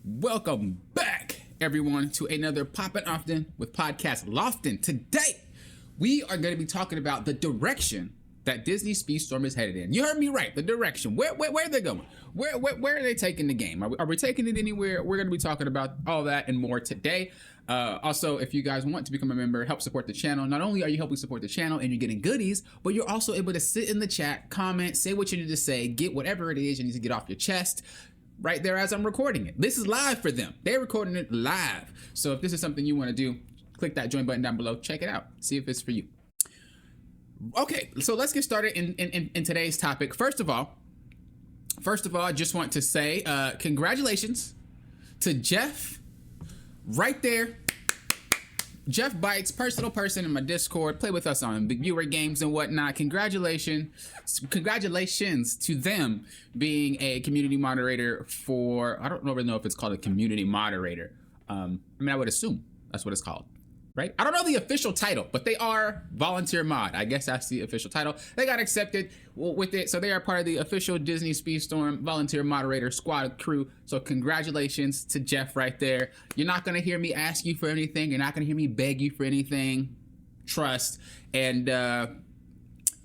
Welcome back, everyone, to another Poppin' Often with Podcast Lofton. Today, we are going to be talking about the direction that Disney Speedstorm is headed in. You heard me right, the direction. Where are they going? Where are they taking the game? Are we taking it anywhere? We're going to be talking about all that and more today. Also, if you guys want to become a member, help support the channel. Not only are you helping support the channel and you're getting goodies, but you're also able to sit in the chat, comment, say what you need to say, get whatever it is you need to get off your chest right there as I'm recording it. This is live for them. They're recording it live. So if this is something you want to do, click that join button down below. Check it out. See if it's for you. Okay, so let's get started in today's topic. First of all, I just want to say congratulations to Jeff right there. Jeff Bites, personal person in my Discord, play with us on Big Viewer games and whatnot. Congratulations to them being a community moderator for, I don't really know if it's called a community moderator. I would assume that's what it's called, right? I don't know the official title, but they are volunteer mod. I guess that's the official title. They got accepted with it, so they are part of the official Disney Speedstorm volunteer moderator squad crew. So congratulations to Jeff right there. You're not gonna hear me ask you for anything. You're not gonna hear me beg you for anything. Trust. And I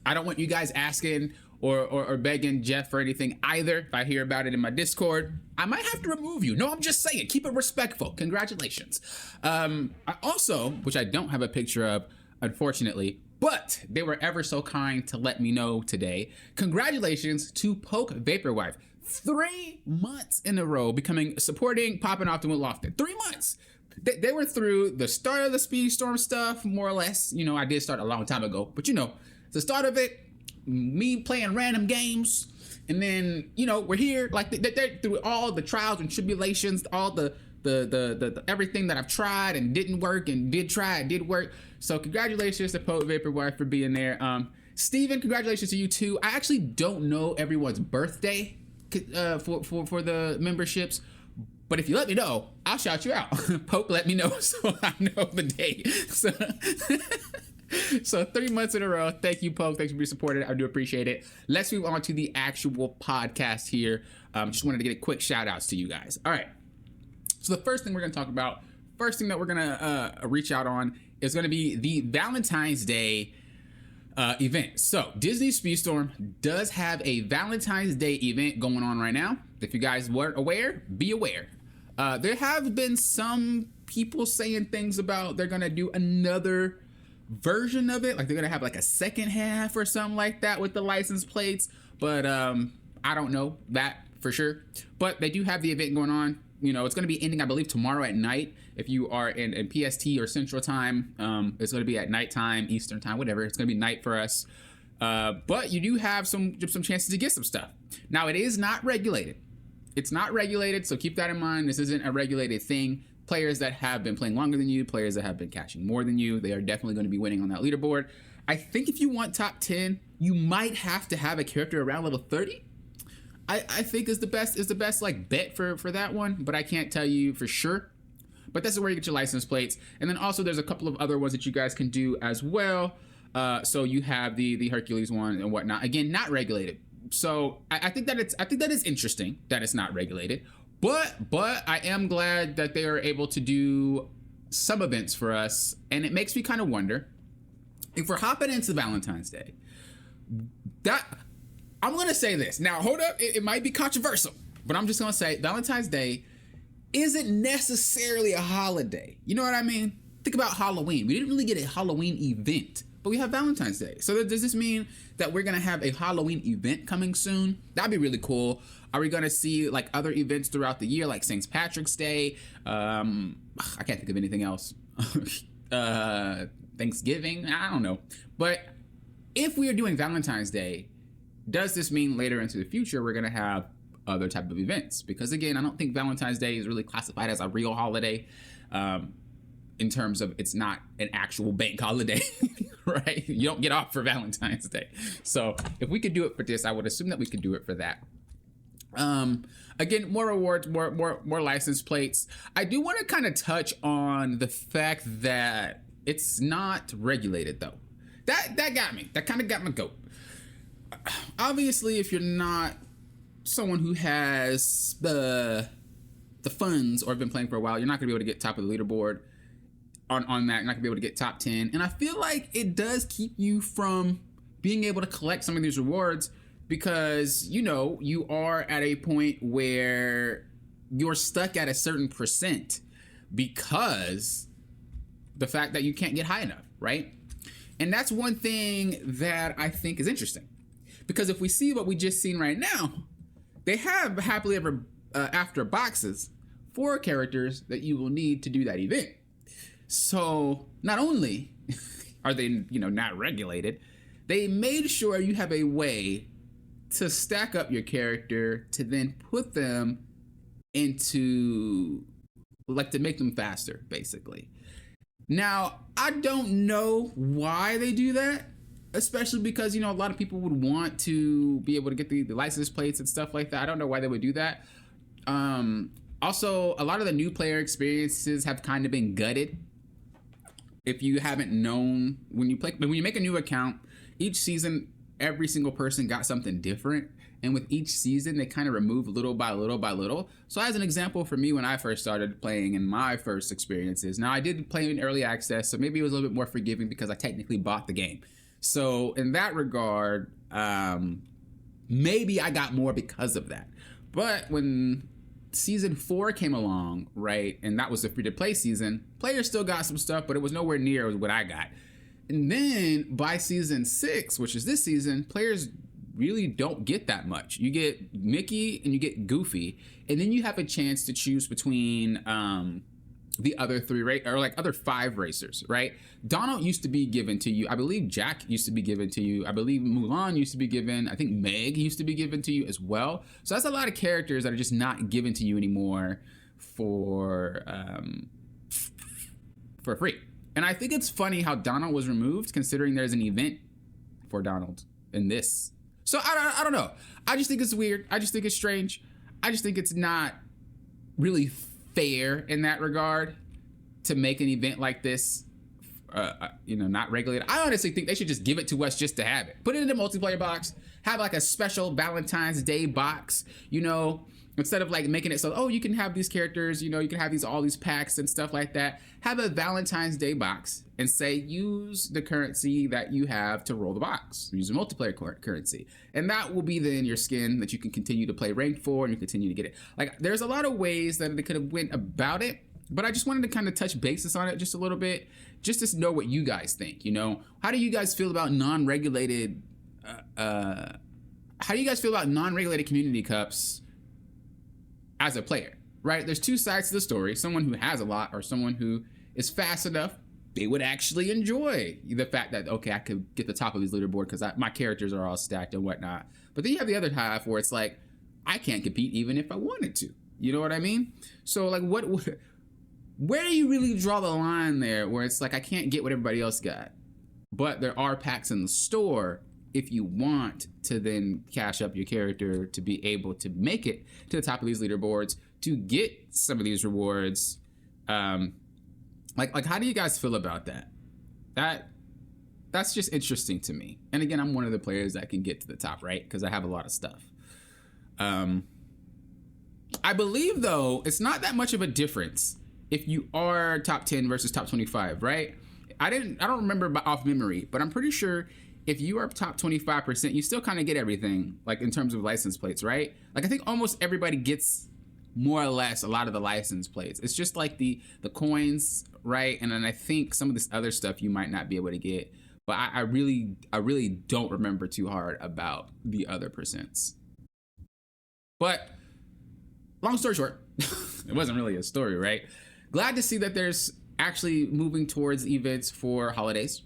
don't want you guys asking or begging Jeff for anything either. If I hear about it in my Discord, I might have to remove you. No, I'm just saying, keep it respectful. Congratulations. I also, which I don't have a picture of, unfortunately, but they were ever so kind to let me know today. Congratulations to Poke Vaporwife. 3 months in a row supporting Poppin' Often with Lofton. 3 months. They were through the start of the Speedstorm stuff, more or less. You know, I did start a long time ago, but you know, the start of it, me playing random games, and then, you know, we're here, like they're through all the trials and tribulations, all the everything that I've tried and didn't work and did try and did work. So congratulations to Poet Vaporwire for being there. Steven, congratulations to you too. I actually don't know everyone's birthday for the memberships, but if you let me know, I'll shout you out. Poke let me know so I know the date. So 3 months in a row. Thank you, Poke. Thanks for being supported. I do appreciate it. Let's move on to the actual podcast here. Just wanted to get a quick shout outs to you guys. All right. So the first thing we're going to talk about, first thing that we're going to reach out on is going to be the Valentine's Day event. So Disney Speedstorm does have a Valentine's Day event going on right now. If you guys weren't aware, be aware. There have been some people saying things about they're going to do another version of it, like they're gonna have like a second half or something like that with the license plates, but I don't know that for sure. But they do have the event going on. You know, it's gonna be ending, I believe, tomorrow at night. If you are in PST or Central Time, it's gonna be at nighttime, Eastern Time, whatever. It's gonna be night for us. But you do have some chances to get some stuff. Now, it is not regulated. It's not regulated, so keep that in mind. This isn't a regulated thing. Players that have been playing longer than you, players that have been cashing more than you, they are definitely going to be winning on that leaderboard. I think if you want top 10, you might have to have a character around level 30. I think is the best like bet for that one, but I can't tell you for sure. But that's where you get your license plates. And then also there's a couple of other ones that you guys can do as well. So you have the Hercules one and whatnot. Again, not regulated. So I think that is interesting that it's not regulated. But I am glad that they are able to do some events for us, and it makes me kind of wonder if we're hopping into Valentine's Day. That I'm gonna say this now. Hold up, it might be controversial, but I'm just gonna say Valentine's Day isn't necessarily a holiday. You know what I mean? Think about Halloween. We didn't really get a Halloween event, but we have Valentine's Day. So does this mean that we're gonna have a Halloween event coming soon? That'd be really cool. Are we gonna see like other events throughout the year, like St. Patrick's Day? I can't think of anything else. Thanksgiving? I don't know. But if we are doing Valentine's Day, does this mean later into the future we're gonna have other type of events? Because again, I don't think Valentine's Day is really classified as a real holiday. In terms of it's not an actual bank holiday, right? You don't get off for Valentine's Day. So if we could do it for this, I would assume that we could do it for that. Again, more rewards, more license plates. I do want to kind of touch on the fact that it's not regulated though. That got me. That kind of got my goat. Obviously, if you're not someone who has the the funds or have been playing for a while, you're not gonna be able to get top of the leaderboard on that. You're not gonna be able to get top 10. And I feel like it does keep you from being able to collect some of these rewards because, you know, you are at a point where you're stuck at a certain percent because the fact that you can't get high enough, right? And that's one thing that I think is interesting. Because if we see what we just seen right now, they have happily ever after boxes for characters that you will need to do that event. So not only are they, you know, not regulated, they made sure you have a way to stack up your character to then put them into, like, to make them faster, basically. Now, I don't know why they do that, especially because, you know, a lot of people would want to be able to get the license plates and stuff like that. I don't know why they would do that. Also, a lot of the new player experiences have kind of been gutted. If you haven't known, when you make a new account, each season, every single person got something different. And with each season, they kind of remove little by little by little. So as an example for me, when I first started playing in my first experiences, now I did play in early access, so maybe it was a little bit more forgiving because I technically bought the game. So in that regard, maybe I got more because of that. But when season 4 came along, right, and that was the free-to-play season, players still got some stuff, but it was nowhere near what I got. And then by season 6, which is this season, players really don't get that much. You get Mickey and you get Goofy, and then you have a chance to choose between the other 3 or like other 5 racers, right? Donald used to be given to you. I believe Jack used to be given to you. I believe Mulan used to be given. I think Meg used to be given to you as well. So that's a lot of characters that are just not given to you anymore for free. And I think it's funny how Donald was removed, considering there's an event for Donald in this. So I don't know. I just think it's weird. I just think it's strange. I just think it's not really fair in that regard to make an event like this, you know, not regulated. I honestly think they should just give it to us just to have it. Put it in a multiplayer box. Have like a special Valentine's Day box, you know, instead of like making it so, oh, you can have these characters, you know, you can have all these packs and stuff like that. Have a Valentine's Day box and say, use the currency that you have to roll the box. Use a multiplayer currency. And that will be then your skin that you can continue to play ranked for and you continue to get it. Like, there's a lot of ways that they could have went about it, but I just wanted to kind of touch bases on it just a little bit, just to know what you guys think, you know? How do you guys feel about non-regulated, community cups as a player, right? There's 2 sides to the story. Someone who has a lot or someone who is fast enough, they would actually enjoy the fact that, okay, I could get the top of these leaderboard because my characters are all stacked and whatnot. But then you have the other half where it's like, I can't compete even if I wanted to. You know what I mean? So like, where do you really draw the line there where it's like, I can't get what everybody else got, but there are packs in the store if you want to then cash up your character to be able to make it to the top of these leaderboards to get some of these rewards. Like how do you guys feel about that? That's just interesting to me. And again, I'm one of the players that can get to the top, right? Because I have a lot of stuff. I believe though, it's not that much of a difference if you are top 10 versus top 25, right? I don't remember off memory, but I'm pretty sure if you are top 25%, you still kind of get everything, like in terms of license plates, right? Like I think almost everybody gets more or less a lot of the license plates. It's just like the coins, right? And then I think some of this other stuff you might not be able to get, but I really don't remember too hard about the other percents. But long story short, it wasn't really a story, right? Glad to see that there's actually moving towards events for holidays.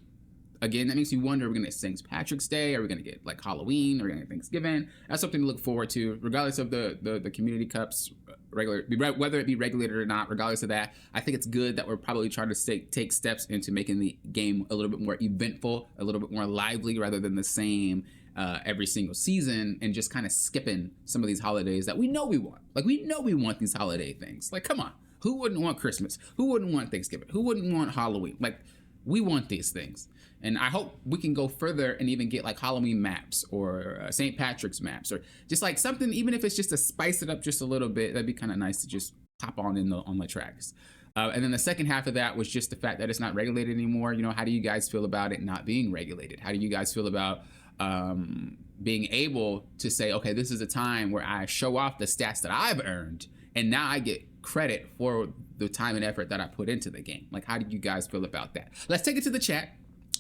Again, that makes you wonder, are we going to get St. Patrick's Day? Are we going to get like Halloween? Are we going to get Thanksgiving? That's something to look forward to, regardless of the community cups, whether it be regulated or not, regardless of that. I think it's good that we're probably trying to take steps into making the game a little bit more eventful, a little bit more lively, rather than the same every single season, and just kind of skipping some of these holidays that we know we want. Like, we know we want these holiday things. Like, come on. Who wouldn't want Christmas? Who wouldn't want Thanksgiving? Who wouldn't want Halloween? Like, we want these things. And I hope we can go further and even get like Halloween maps or St. Patrick's maps, or just like something, even if it's just to spice it up just a little bit, that'd be kind of nice to just hop on the tracks. And then the second half of that was just the fact that it's not regulated anymore. You know, how do you guys feel about it not being regulated? How do you guys feel about being able to say, okay, this is a time where I show off the stats that I've earned, and now I get credit for the time and effort that I put into the game? Like, how do you guys feel about that? Let's take it to the chat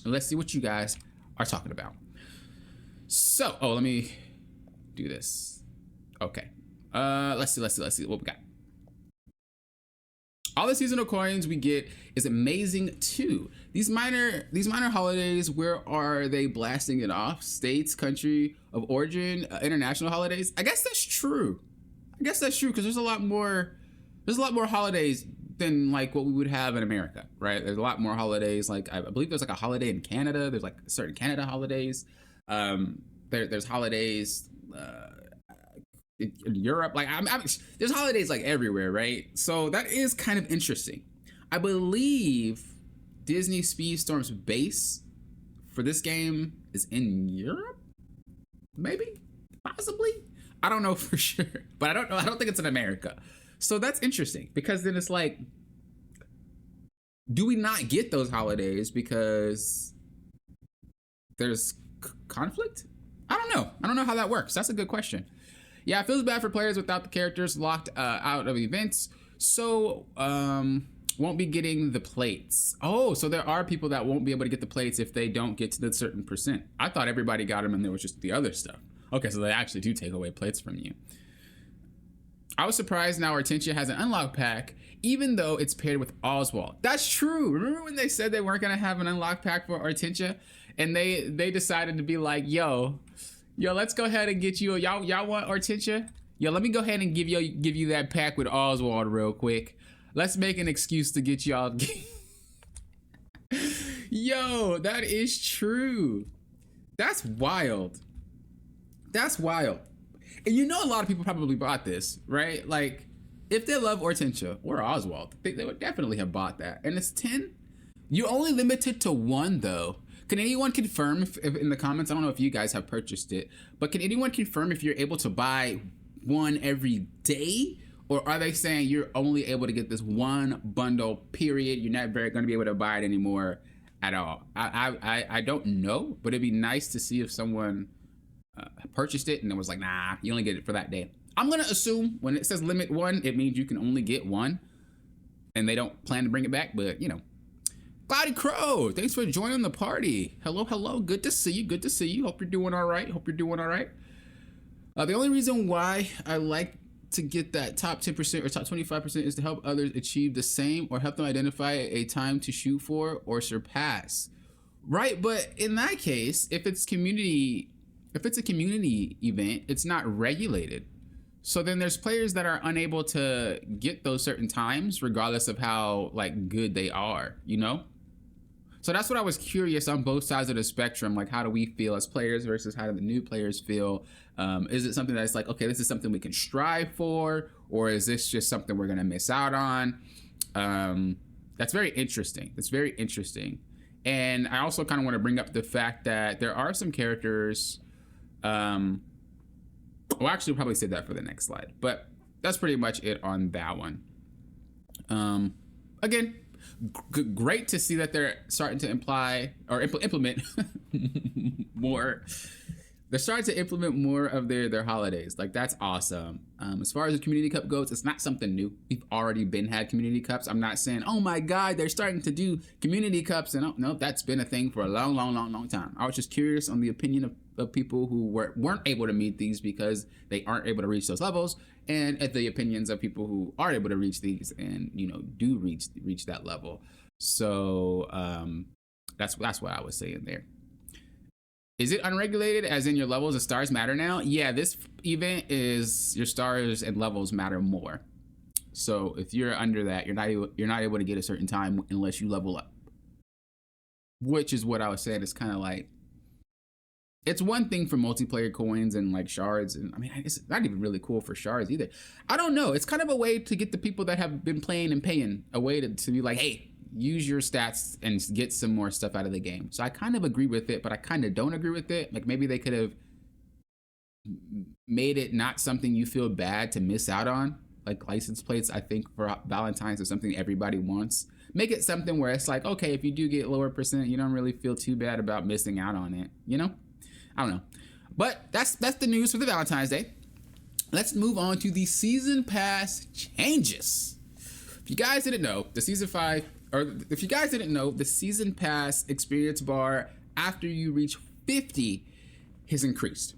and let's see what you guys are talking about. So, let me do this. Okay. Let's see what we got. All the seasonal coins we get is amazing too. These minor holidays, where are they blasting it off? States, country of origin, international holidays. I guess that's true. Because there's a lot more holidays than like what we would have in America, right? There's a lot more holidays. Like I believe there's like a holiday in Canada. There's like certain Canada holidays. There's holidays in Europe. Like there's holidays like everywhere, right? So that is kind of interesting. I believe Disney Speedstorm's base for this game is in Europe, maybe, possibly. I don't know for sure, but I don't think it's in America. So that's interesting, because then it's like, do we not get those holidays because there's conflict? I don't know how that works. That's a good question. Yeah, it feels bad for players without the characters locked out of events. So won't be getting the plates. Oh, so there are people that won't be able to get the plates if they don't get to the certain percent. I thought everybody got them and there was just the other stuff. Okay, so they actually do take away plates from you. I was surprised now Hortensia has an unlock pack, even though it's paired with Oswald. That's true. Remember when they said they weren't gonna have an unlock pack for Hortensia, and they decided to be like, yo, let's go ahead and get you. Y'all want Hortensia? Yo, let me go ahead and give you that pack with Oswald real quick. Let's make an excuse to get y'all. Yo, that is true. That's wild. That's wild. And you know, a lot of people probably bought this, right? Like, if they love Hortensia or Oswald, they would definitely have bought that. And it's 10. You're only limited to 1 though. Can anyone confirm if in the comments? I don't know if you guys have purchased it, but can anyone confirm if you're able to buy 1 every day? Or are they saying you're only able to get this 1 bundle, period? You're not going to be able to buy it anymore at all. I don't know, but it'd be nice to see if someone purchased it and it was like, nah, you only get it for that day. I'm gonna assume when it says limit 1, it means you can only get 1, and they don't plan to bring it back. But you know, Cloudy Crow, thanks for joining the party. Hello, good to see you. Hope you're doing all right. The only reason why I like to get that top 10% or top 25% is to help others achieve the same, or help them identify a time to shoot for or surpass. Right, but in that case, if it's a community event, it's not regulated. So then there's players that are unable to get those certain times regardless of how like good they are, you know? So that's what I was curious on both sides of the spectrum. Like, how do we feel as players versus how do the new players feel? Is it something that's like, okay, this is something we can strive for, or is this just something we're gonna miss out on? That's very interesting. And I also kind of want to bring up the fact that there are some characters, well, actually, we'll probably save that for the next slide, but that's pretty much it on that one. Again, great to see that they're starting to implement more. They're starting to implement more of their holidays. Like, that's awesome. As far as the Community Cup goes, it's not something new. We've already had Community Cups. I'm not saying, oh my God, they're starting to do Community Cups. And no, that's been a thing for a long time. I was just curious on the opinion of people who weren't able to meet these because they aren't able to reach those levels, and at the opinions of people who are able to reach these and, you know, do reach that level. So that's what I was saying there. Is it unregulated, as in your levels and stars matter now? Yeah, this event is your stars and levels matter more. So if you're under that, you're not able to get a certain time unless you level up. Which is what I was saying. It's kind of like, it's one thing for multiplayer coins and like shards, and I mean, it's not even really cool for shards either. I don't know. It's kind of a way to get the people that have been playing and paying a way to be like, hey, use your stats and get some more stuff out of the game. So I kind of agree with it, but I kind of don't agree with it. Like, maybe they could have made it not something you feel bad to miss out on. like license plates, I think, for Valentine's is something everybody wants. Make it something where it's like, okay, if you do get lower percent, you don't really feel too bad about missing out on it, you know? I don't know. But that's the news for the Valentine's Day. Let's move on to the season pass changes. If you guys didn't know, the season pass experience bar after you reach 50 has increased.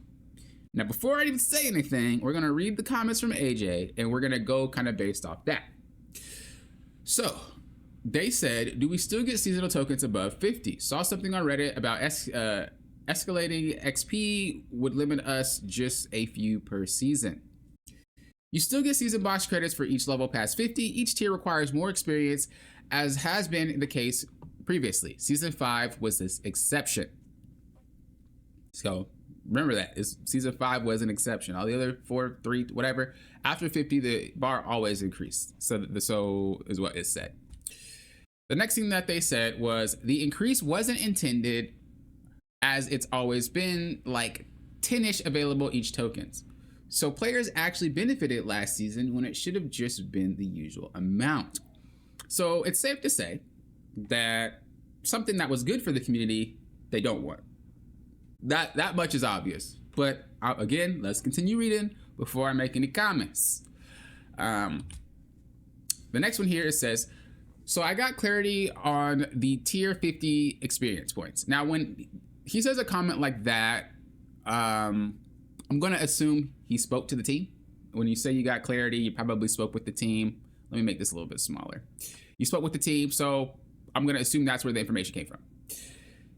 Now, before I even say anything, we're gonna read the comments from AJ and we're gonna go kind of based off that. So they said, do we still get seasonal tokens above 50? Saw something on Reddit about escalating XP would limit us just a few per season. You still get season box credits for each level past 50. Each tier requires more experience, as has been the case previously. Season 5 was this exception. So remember that. Season 5 was an exception. All the other 4, 3, whatever, after 50, the bar always increased. So is what it said. The next thing that they said was the increase wasn't intended, as it's always been like 10-ish available each tokens. So players actually benefited last season when it should have just been the usual amount. So it's safe to say that something that was good for the community, they don't want. That much is obvious. But again, let's continue reading before I make any comments. The next one here, it says, so I got clarity on the tier 50 experience points. Now, when he says a comment like that, I'm going to assume he spoke to the team. When you say you got clarity, you probably spoke with the team. Let me make this a little bit smaller. You spoke with the team, so I'm going to assume that's where the information came from.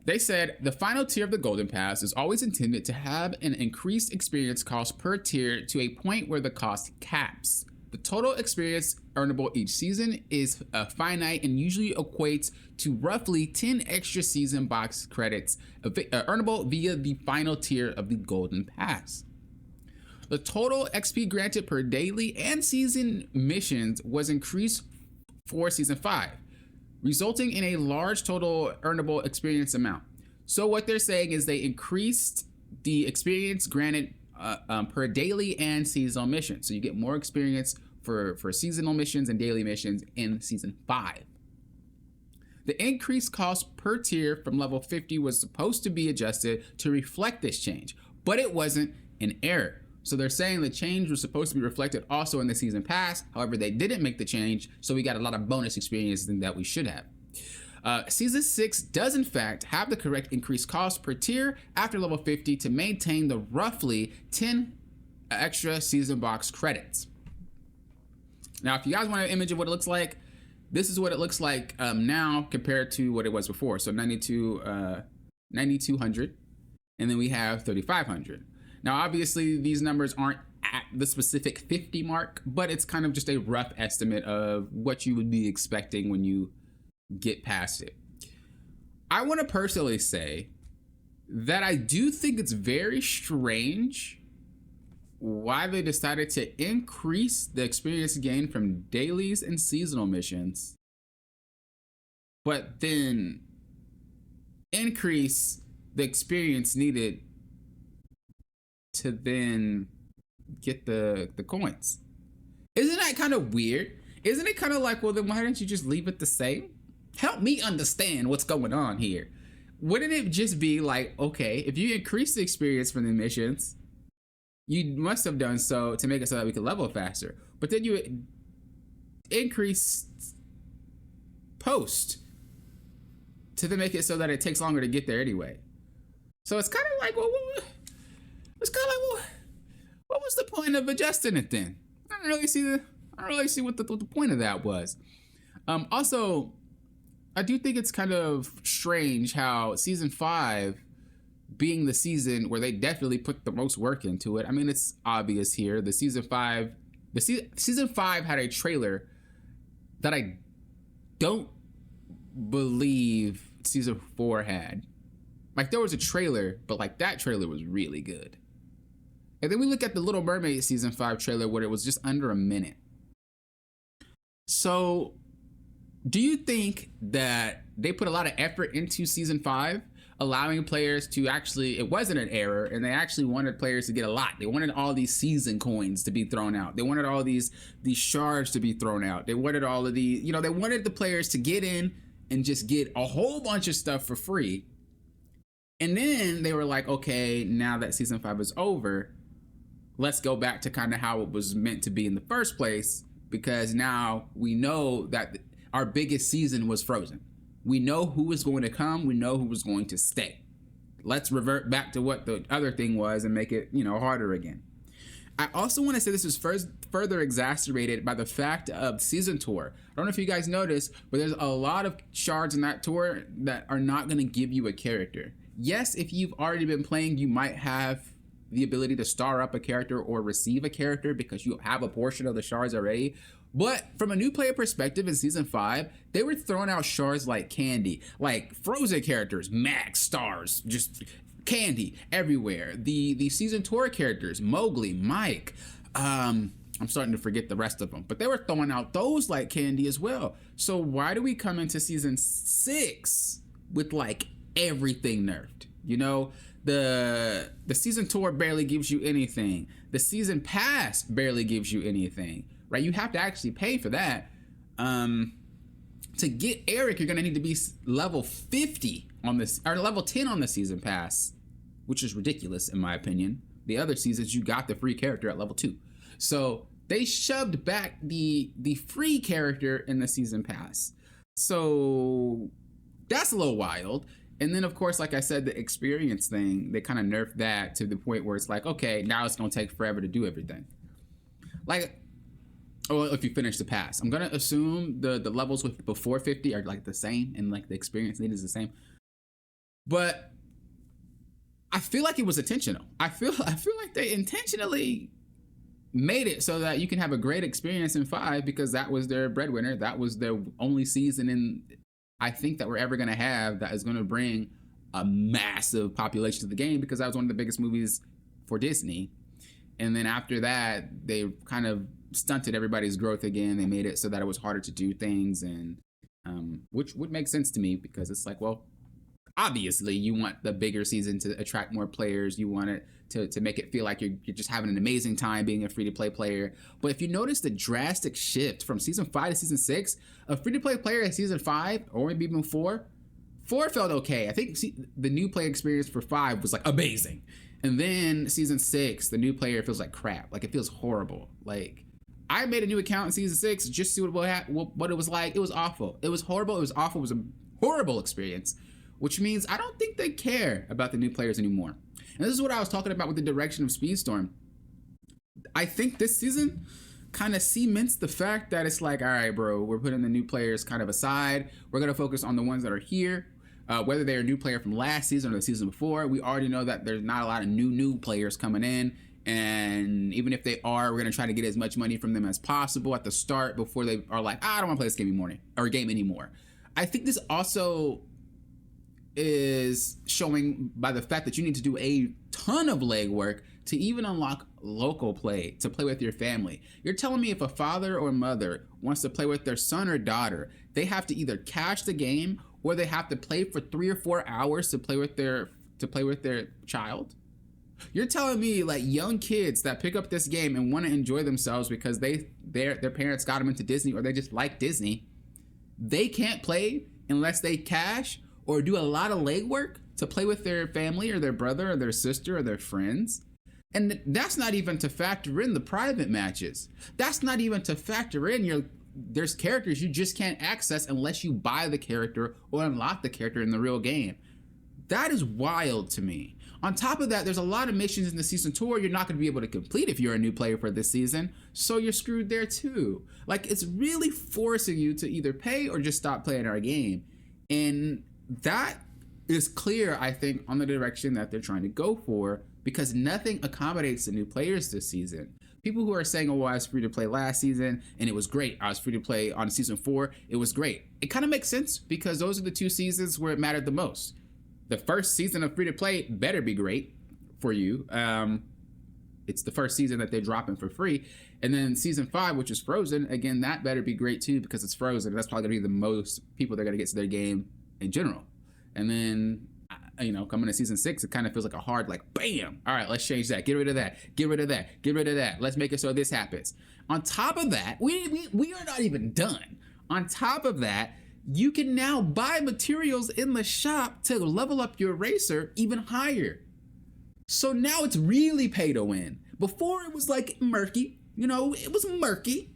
They said the final tier of the Golden Pass is always intended to have an increased experience cost per tier to a point where the cost caps. The total experience earnable each season is finite and usually equates to roughly 10 extra season box credits earnable via the final tier of the Golden Pass. The total XP granted per daily and season missions was increased for Season 5, resulting in a large total earnable experience amount. So what they're saying is they increased the experience granted per daily and seasonal missions. So you get more experience for seasonal missions and daily missions in Season 5. The increased cost per tier from level 50 was supposed to be adjusted to reflect this change, but it wasn't an error. So they're saying the change was supposed to be reflected also in the season pass. However, they didn't make the change, so we got a lot of bonus experience than that we should have. Season 6 does in fact have the correct increased cost per tier after level 50 to maintain the roughly 10 extra season box credits. Now, if you guys want an image of what it looks like, this is what it looks like now compared to what it was before. So 9,200, and then we have 3,500. Now, obviously, these numbers aren't at the specific 50 mark, but it's kind of just a rough estimate of what you would be expecting when you get past it. I want to personally say that I do think it's very strange why they decided to increase the experience gain from dailies and seasonal missions, but then increase the experience needed to then get the coins. Isn't that kind of weird? Isn't it kind of like, well, then why didn't you just leave it the same? Help me understand what's going on here. Wouldn't it just be like, okay, if you increase the experience from the missions, you must have done so to make it so that we could level faster. But then you increase post to then make it so that it takes longer to get there anyway. So it's kind of like, well, what was the point of adjusting it then? I don't really see what the point of that was. Also, I do think it's kind of strange how Season 5 being the season where they definitely put the most work into it. I mean, it's obvious here. Season 5 had a trailer that I don't believe Season 4 had. Like, there was a trailer, but like that trailer was really good. And then we look at the Little Mermaid Season 5 trailer where it was just under a minute. So do you think that they put a lot of effort into Season 5? allowing players to actually, it wasn't an error, and they actually wanted players to get a lot. They wanted all these season coins to be thrown out. They wanted all these shards to be thrown out. They wanted all of the, they wanted the players to get in and just get a whole bunch of stuff for free. And then they were like, okay, now that season 5 is over, let's go back to kind of how it was meant to be in the first place, because now we know that our biggest season was Frozen. We know who was going to come. We know who was going to stay. Let's revert back to what the other thing was and make it, harder again. I also want to say this was further exacerbated by the fact of season tour. I don't know if you guys noticed, but there's a lot of shards in that tour that are not going to give you a character. Yes, if you've already been playing, you might have the ability to star up a character or receive a character because you have a portion of the shards already. But from a new player perspective in season 5, they were throwing out shards like candy, like Frozen characters, max stars, just candy everywhere. The season tour characters, Mowgli, Mike, I'm starting to forget the rest of them, but they were throwing out those like candy as well. So why do we come into season 6 with like everything nerfed? The season tour barely gives you anything. The season pass barely gives you anything, right? You have to actually pay for that. To get Eric, you're gonna need to be level 50 on this, or level 10 on the season pass, which is ridiculous in my opinion. The other seasons you got the free character at level 2. So they shoved back the free character in the season pass. So that's a little wild. And then, of course, like I said, the experience thing, they kind of nerfed that to the point where it's like, okay, now it's going to take forever to do everything. Like, if you finish the pass. I'm going to assume the levels with before 50 are like the same and like the experience needed is the same. But I feel like it was intentional. I feel like they intentionally made it so that you can have a great experience in 5 because that was their breadwinner. That was their only season in, I think, that we're ever going to have that is going to bring a massive population to the game, because that was one of the biggest movies for Disney. And then after that, they kind of stunted everybody's growth again. They made it so that it was harder to do things, and which would make sense to me, because it's like, well, obviously you want the bigger season to attract more players. You want it to make it feel like you're just having an amazing time being a free-to-play player. But if you notice the drastic shift from season 5 to season 6, a free-to-play player in season 5, or maybe even 4 felt okay. I think the new player experience for 5 was like amazing. And then season 6, the new player feels like crap. Like, it feels horrible. Like, I made a new account in season 6 just to see what it was like. It was awful. It was horrible. It was awful. It was a horrible experience, which means I don't think they care about the new players anymore. And this is what I was talking about with the direction of Speedstorm. I think this season kind of cements the fact that it's like, all right, bro, we're putting the new players kind of aside. We're going to focus on the ones that are here. Whether they're a new player from last season or the season before, we already know that there's not a lot of new players coming in. And even if they are, we're going to try to get as much money from them as possible at the start before they are like, I don't want to play this game anymore. I think this also is showing by the fact that you need to do a ton of legwork to even unlock local play, to play with your family. You're telling me if a father or mother wants to play with their son or daughter, they have to either cache the game or they have to play for 3 or 4 hours to play with their child? You're telling me like young kids that pick up this game and want to enjoy themselves because their parents got them into Disney, or they just like Disney, they can't play unless they cache or do a lot of legwork to play with their family or their brother or their sister or their friends? And that's not even to factor in the private matches. That's not even to factor in there's characters you just can't access unless you buy the character or unlock the character in the real game. That is wild to me. On top of that, there's a lot of missions in the season tour you're not going to be able to complete if you're a new player for this season, so you're screwed there too. Like, it's really forcing you to either pay or just stop playing our game. And that is clear, I think, on the direction that they're trying to go for, because nothing accommodates the new players this season. People who are saying, oh, I was free to play last season and it was great. I was free to play on season 4. It was great. It kind of makes sense because those are the 2 seasons where it mattered the most. The first season of free to play better be great for you. It's the first season that they're dropping for free. And then season 5, which is Frozen, again, that better be great too, because it's Frozen. That's probably gonna be the most people they're gonna get to their game in general. And then coming to season 6, it kind of feels like a hard, like, bam. All right, let's change that. Get rid of that. Get rid of that. Get rid of that. Let's make it so this happens. On top of that, we are not even done. On top of that, you can now buy materials in the shop to level up your racer even higher. So now it's really pay to win. Before it was like murky, it was murky.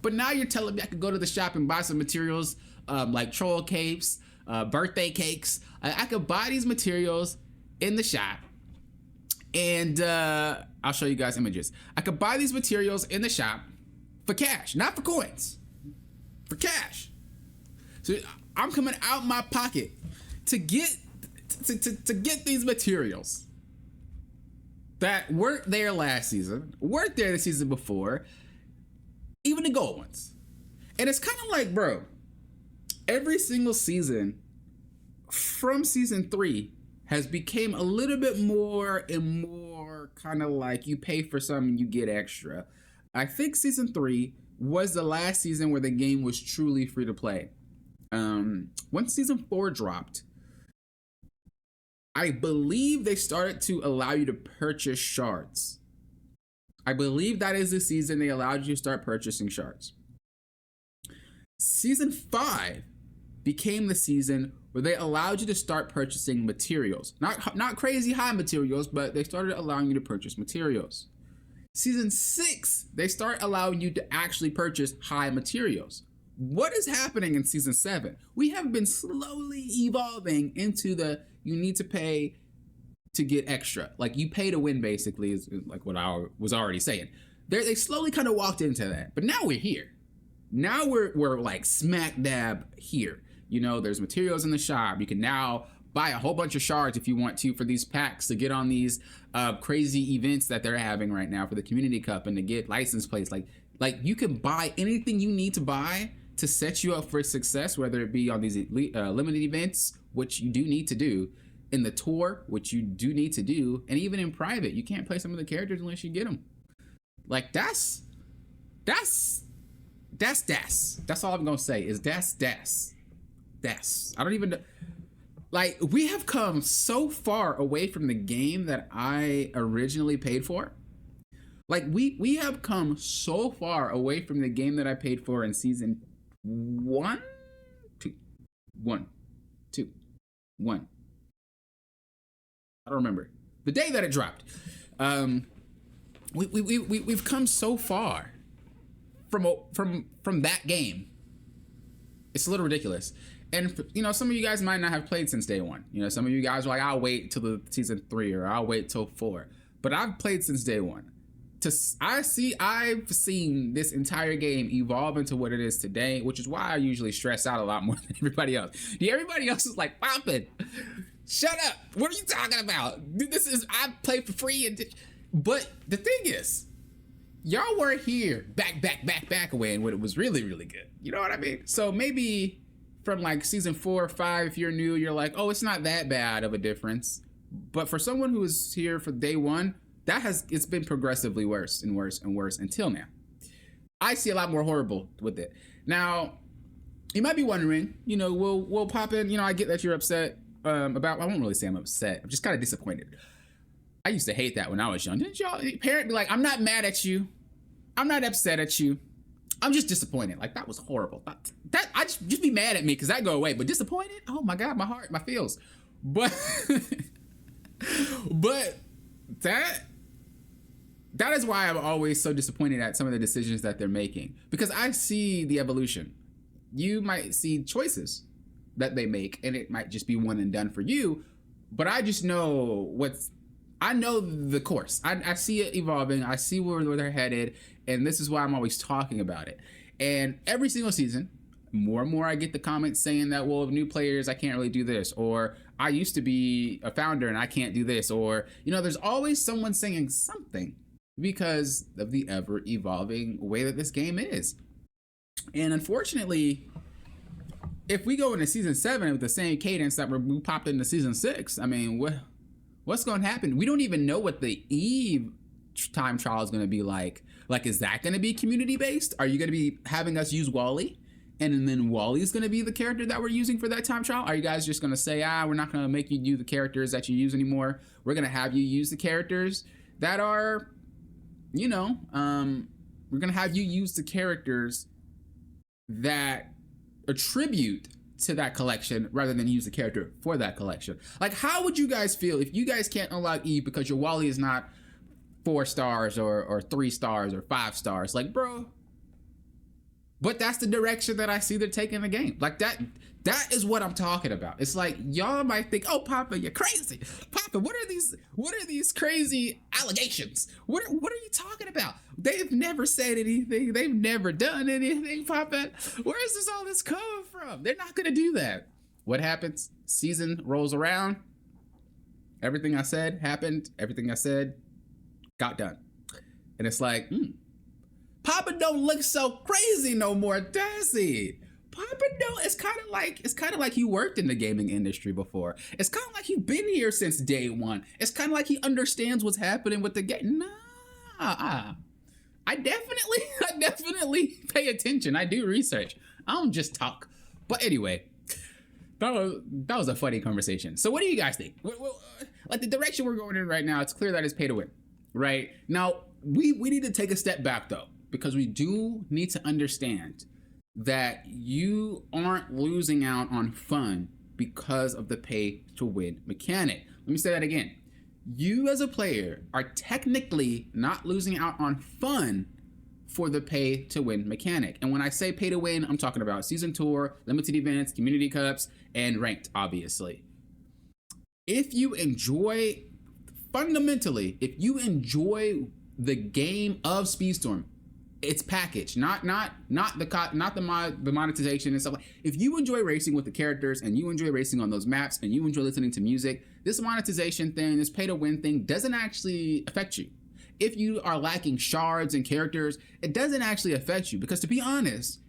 But now you're telling me I could go to the shop and buy some materials like troll capes, birthday cakes. I could buy these materials in the shop, and I'll show you guys images. I could buy these materials in the shop for cash, not for coins, for cash. So I'm coming out my pocket to get these materials that weren't there last season, weren't there the season before, even the gold ones. And it's kind of like, bro, every single season from season 3 has become a little bit more and more kind of like you pay for something, you get extra. I think season 3 was the last season where the game was truly free to play. Once season 4 dropped, I believe they started to allow you to purchase shards. I believe that is the season they allowed you to start purchasing shards. Season 5 became the season where they allowed you to start purchasing materials. Not crazy high materials, but they started allowing you to purchase materials. Season 6, they start allowing you to actually purchase high materials. What is happening in season 7? We have been slowly evolving into the you need to pay to get extra. Like you pay to win, basically, is like what I was already saying. They slowly kind of walked into that. But now we're here. Now we're like smack dab here. There's materials in the shop. You can now buy a whole bunch of shards if you want to for these packs to get on these crazy events that they're having right now for the Community Cup and to get license plates. Like you can buy anything you need to buy to set you up for success, whether it be on these limited events, which you do need to do, in the tour, which you do need to do, and even in private. You can't play some of the characters unless you get them. Like that's all I'm gonna say is that's. I don't even know. Like, we have come so far away from the game that I originally paid for. Like, we have come so far away from the game that I paid for in season 1. I don't remember the day that it dropped. We've come so far from that game. It's a little ridiculous. And some of you guys might not have played since day 1. Some of you guys are like, I'll wait till the season 3 or I'll wait till 4. But I've played since day 1. I've seen this entire game evolve into what it is today, which is why I usually stress out a lot more than everybody else. Everybody else is like, poppin', shut up. What are you talking about? I play for free. But the thing is, y'all were here back when it was really, really good. You know what I mean? So maybe from like season 4 or 5, if you're new, you're like, oh, it's not that bad of a difference. But for someone who was here for day 1, it's been progressively worse and worse and worse until now. I see a lot more horrible with it. Now, you might be wondering, we'll pop in. I get that you're upset about. I won't really say I'm upset. I'm just kind of disappointed. I used to hate that when I was young. Didn't y'all? Parent be like, I'm not mad at you. I'm not upset at you. I'm just disappointed. Like, that was horrible. That I just be mad at me because that go away. But disappointed? Oh my God, my heart, my feels. But that is why I'm always so disappointed at some of the decisions that they're making, because I see the evolution. You might see choices that they make, and it might just be one and done for you. But I just know I know the course. I see it evolving. I see where they're headed, and this is why I'm always talking about it. And every single season, more and more I get the comments saying that, well, new players, I can't really do this, or I used to be a founder and I can't do this, or there's always someone saying something because of the ever evolving way that this game is. And unfortunately, if we go into season 7 with the same cadence that we popped into season 6, I mean, what's going to happen? We don't even know what the Eve time trial is going to be like. Like, is that going to be community based? Are you going to be having us use Wally And then Wally's going to be the character that we're using for that time trial? Are you guys just going to say, we're not going to make you do the characters that you use anymore? We're going to have you use the characters that are, we're going to have you use the characters that attribute to that collection rather than use the character for that collection. Like, how would you guys feel if you guys can't unlock Eve because your Wally is not 4 stars or 3 stars or 5 stars? Like, bro. But that's the direction that I see they're taking the game. Like, that is what I'm talking about. It's like, y'all might think, oh, Papa, you're crazy. Papa, what are these crazy allegations? What are you talking about? They've never said anything. They've never done anything, Papa. Where is all this coming from? They're not gonna do that. What happens? Season rolls around. Everything I said happened. Everything I said got done. And it's like, Papa don't look so crazy no more, does he? Papa don't. It's kind of like he worked in the gaming industry before. It's kind of like he's been here since day one. It's kind of like he understands what's happening with the game. Nah, I definitely pay attention. I do research. I don't just talk. But anyway, that was a funny conversation. So what do you guys think? Like, the direction we're going in right now, it's clear that it's pay to win, right? Now, we need to take a step back, though, because we do need to understand that you aren't losing out on fun because of the pay to win mechanic. Let me say that again. You as a player are technically not losing out on fun for the pay to win mechanic. And when I say pay to win, I'm talking about season tour, limited events, community cups, and ranked, obviously. If you enjoy, fundamentally, if you enjoy the game of Speedstorm, it's packaged, not the monetization and stuff. If you enjoy racing with the characters and you enjoy racing on those maps and you enjoy listening to music, this monetization thing, this pay to win thing doesn't actually affect you. If you are lacking shards and characters, it doesn't actually affect you, because to be honest,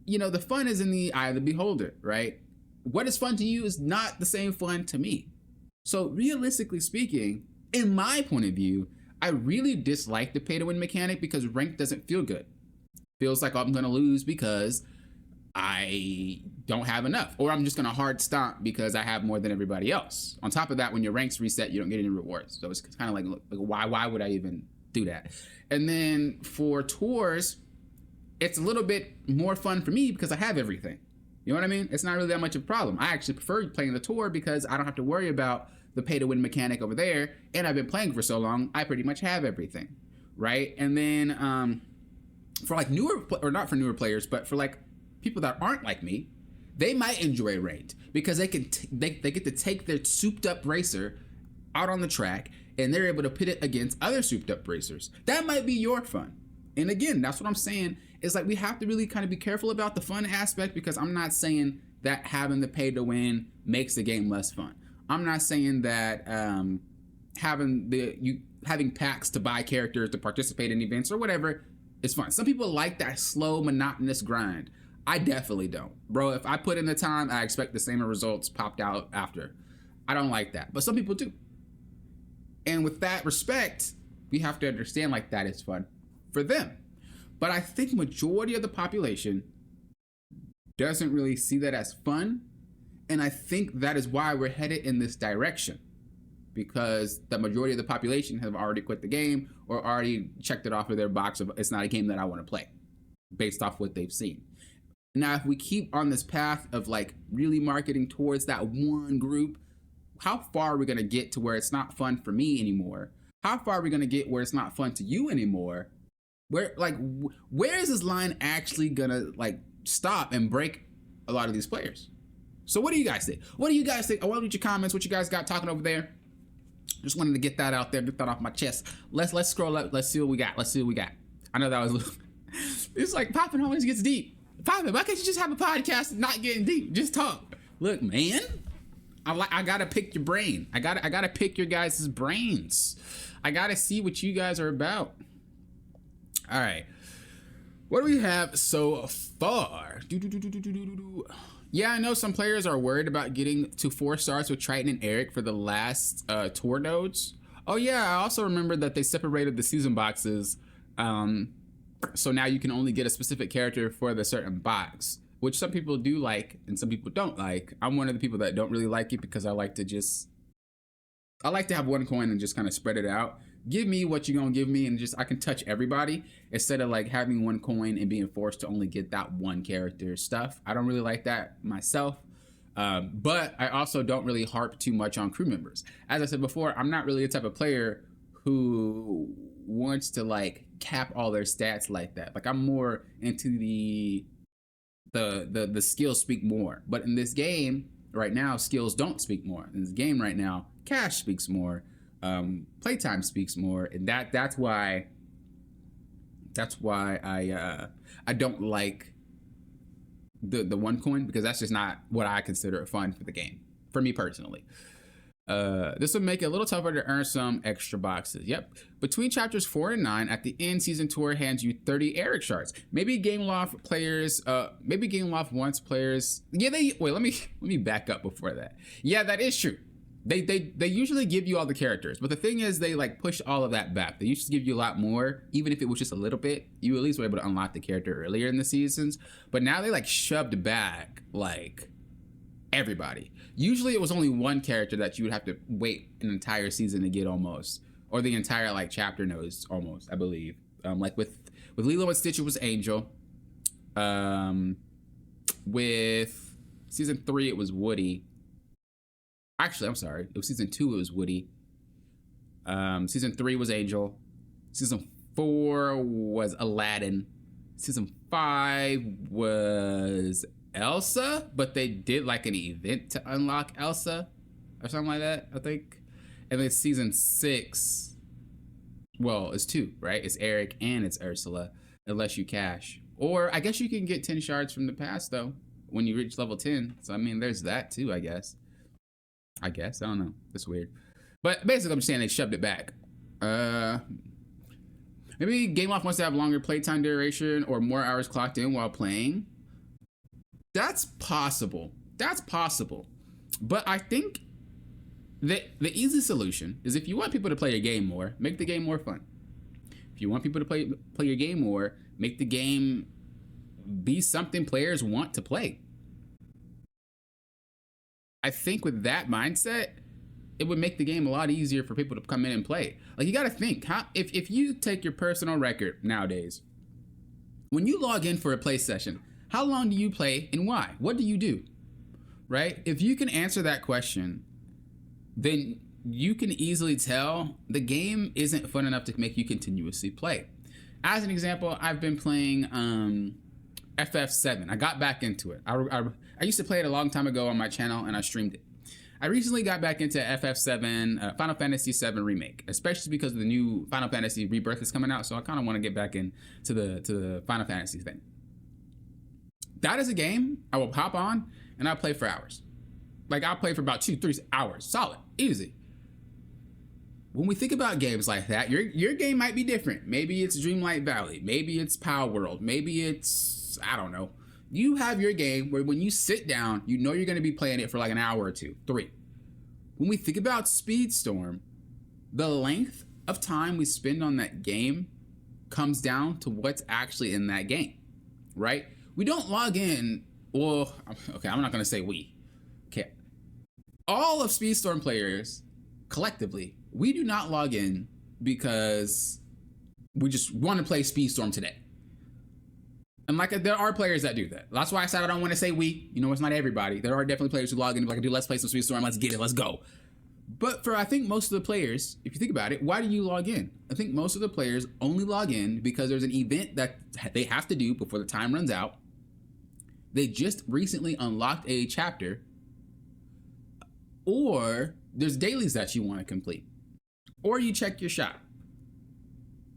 the fun is in the eye of the beholder, right? What is fun to you is not the same fun to me. So realistically speaking, in my point of view, I really dislike the pay to win mechanic because rank doesn't feel good. Feels like I'm gonna lose because I don't have enough, or I'm just gonna hard stomp because I have more than everybody else. On top of that, when your ranks reset, you don't get any rewards. So it's kind of like why would I even do that? And then for tours, it's a little bit more fun for me because I have everything. You know what I mean? It's not really that much of a problem. I actually prefer playing the tour because I don't have to worry about the pay to win mechanic over there, and I've been playing for so long, I pretty much have everything, right? And then for like newer, or not for newer players, but for like people that aren't like me, they might enjoy ranked because they get to take their souped up racer out on the track and they're able to pit it against other souped up racers. That might be your fun. And again, that's what I'm saying, is like we have to really kind of be careful about the fun aspect, because I'm not saying that having the pay to win makes the game less fun. I'm not saying that having packs to buy characters to participate in events or whatever is fun. Some people like that slow, monotonous grind. I definitely don't. Bro, if I put in the time, I expect the same results popped out after. I don't like that, but some people do. And with that respect, we have to understand like that is fun for them. But I think majority of the population doesn't really see that as fun. And I think that is why we're headed in this direction, because the majority of the population have already quit the game or already checked it off of their box of it's not a game that I want to play based off what they've seen. Now, if we keep on this path of like really marketing towards that one group, how far are we going to get to where it's not fun for me anymore? How far are we going to get where it's not fun to you anymore? Where is this line actually going to like stop and break a lot of these players? So what do you guys think? What do you guys think? I want to read your comments, what you guys got talking over there. Just wanted to get that out there, get that off my chest. Let's scroll up. Let's see what we got. I know that was it's like Poppin' always gets deep. Poppin', why can't you just have a podcast and not getting deep? Just talk. Look, man, I gotta pick your brain. I gotta pick your guys' brains. I gotta see what you guys are about. All right, what do we have so far? Yeah, I know some players are worried about getting to 4 stars with Triton and Eric for the last tour nodes. Oh yeah, I also remember that they separated the season boxes. So now you can only get a specific character for the certain box. which some people do like and some people don't like. I'm one of the people that don't really like it because I like to have one coin and just kind of spread it out. Give me what you're gonna give me, and just I can touch everybody instead of like having one coin and being forced to only get that one character stuff. I don't really like that myself. But I also don't really harp too much on crew members. As I said before, I'm not really the type of player who wants to like cap all their stats like that. Like I'm more into the skills speak more. But in this game right now, skills don't speak more. In this game right now, cash speaks more. Playtime speaks more, and that's why I don't like the one coin, because that's just not what I consider fun for the game, for me personally. This would make it a little tougher to earn some extra boxes. Yep. Between chapters 4 and 9, at the end, season tour hands you 30 Eric shards. Maybe Gameloft players, maybe Gameloft wants players. Yeah, wait, let me back up before that. Yeah, that is true. They usually give you all the characters, but the thing is they like push all of that back. They used to give you a lot more, even if it was just a little bit. You at least were able to unlock the character earlier in the seasons, but now they like shoved back like everybody. Usually it was only one character that you would have to wait an entire season to get almost, or the entire like chapter knows almost, I believe. Like with Lilo and Stitch it was Angel. With season 3 it was Woody. Actually, I'm sorry. It was season 2. It was Woody. Season 3 was Angel. Season 4 was Aladdin. Season 5 was Elsa, but they did like an event to unlock Elsa or something like that, I think. And then season 6, well, it's 2, right? It's Eric and it's Ursula, unless you cash. Or I guess you can get 10 shards from the past though when you reach level 10. So I mean, there's that too, I guess. I don't know. That's weird. But basically, I'm just saying they shoved it back. Maybe Gameloft wants to have longer playtime duration or more hours clocked in while playing. That's possible. That's possible. But I think that the easy solution is, if you want people to play your game more, make the game more fun. If you want people to play your game more, make the game be something players want to play. I think with that mindset, it would make the game a lot easier for people to come in and play. Like, you got to think, if you take your personal record nowadays, when you log in for a play session, how long do you play and why? What do you do? Right? If you can answer that question, then you can easily tell the game isn't fun enough to make you continuously play. As an example, I've been playing FF7. I got back into it. I used to play it a long time ago on my channel, and I streamed it. I recently got back into FF7, Final Fantasy VII Remake, especially because the new Final Fantasy Rebirth is coming out, so I kind of want to get back into the Final Fantasy thing. That is a game I will pop on, and I'll play for hours. Like, I'll play for about 2-3 hours, solid, easy. When we think about games like that, your game might be different. Maybe it's Dreamlight Valley, maybe it's Power World, maybe it's, I don't know. You have your game where when you sit down, you know you're going to be playing it for like an hour or 2, 3. When we think about Speedstorm, the length of time we spend on that game comes down to what's actually in that game, right? We don't log in, well, okay, I'm not going to say we. Okay. All of Speedstorm players, collectively, we do not log in because we just want to play Speedstorm today. And like, there are players that do that. That's why I said I don't want to say we. You know, it's not everybody. There are definitely players who log in and be like, dude, let's play some Speedstorm. Let's get it. Let's go. But for, I think, most of the players, if you think about it, why do you log in? I think most of the players only log in because there's an event that they have to do before the time runs out. They just recently unlocked a chapter. Or there's dailies that you want to complete. Or you check your shop.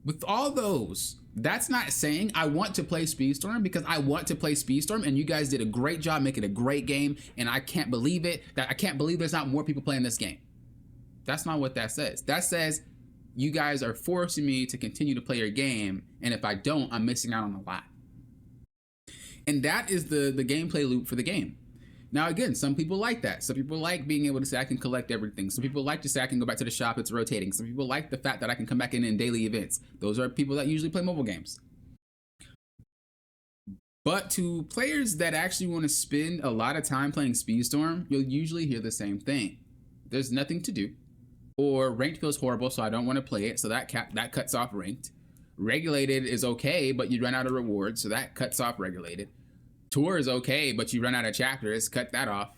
With all those, that's not saying I want to play Speedstorm because I want to play Speedstorm and you guys did a great job making a great game and I can't believe it. I can't believe there's not more people playing this game. That's not what that says. That says you guys are forcing me to continue to play your game, and if I don't, I'm missing out on a lot. And that is the gameplay loop for the game. Now, again, some people like that. Some people like being able to say I can collect everything. Some people like to say I can go back to the shop, it's rotating. Some people like the fact that I can come back in daily events. Those are people that usually play mobile games. But to players that actually want to spend a lot of time playing Speedstorm, you'll usually hear the same thing. There's nothing to do. Or ranked feels horrible, so I don't want to play it, so that cuts off ranked. Regulated is okay, but you run out of rewards, so that cuts off regulated. Tour is okay, but you run out of chapters, cut that off.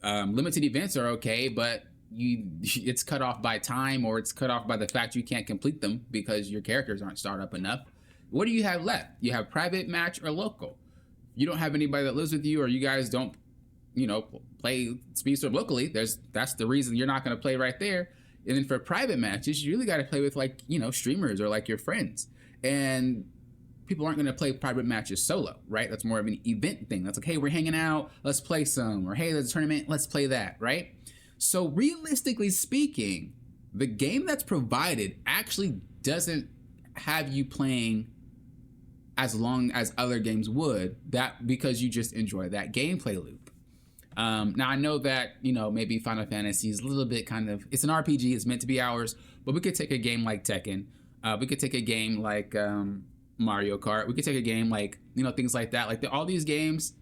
Limited events are okay, but it's cut off by time, or it's cut off by the fact you can't complete them because your characters aren't startup enough. What do you have left? You have private, match, or local. You don't have anybody that lives with you, or you guys don't, play Speedstorm locally. That's the reason you're not going to play right there. And then for private matches, you really got to play with streamers or like your friends. And people aren't going to play private matches solo, right? That's more of an event thing. That's like, hey, we're hanging out, let's play some. Or hey, there's a tournament, let's play that, right? So realistically speaking, the game that's provided actually doesn't have you playing as long as other games would, that because you just enjoy that gameplay loop. Now I know that, maybe Final Fantasy is a little bit it's an RPG, it's meant to be ours, but we could take a game like Tekken. We could take a game like Mario Kart. We could take a game like, things like that. Like all these games,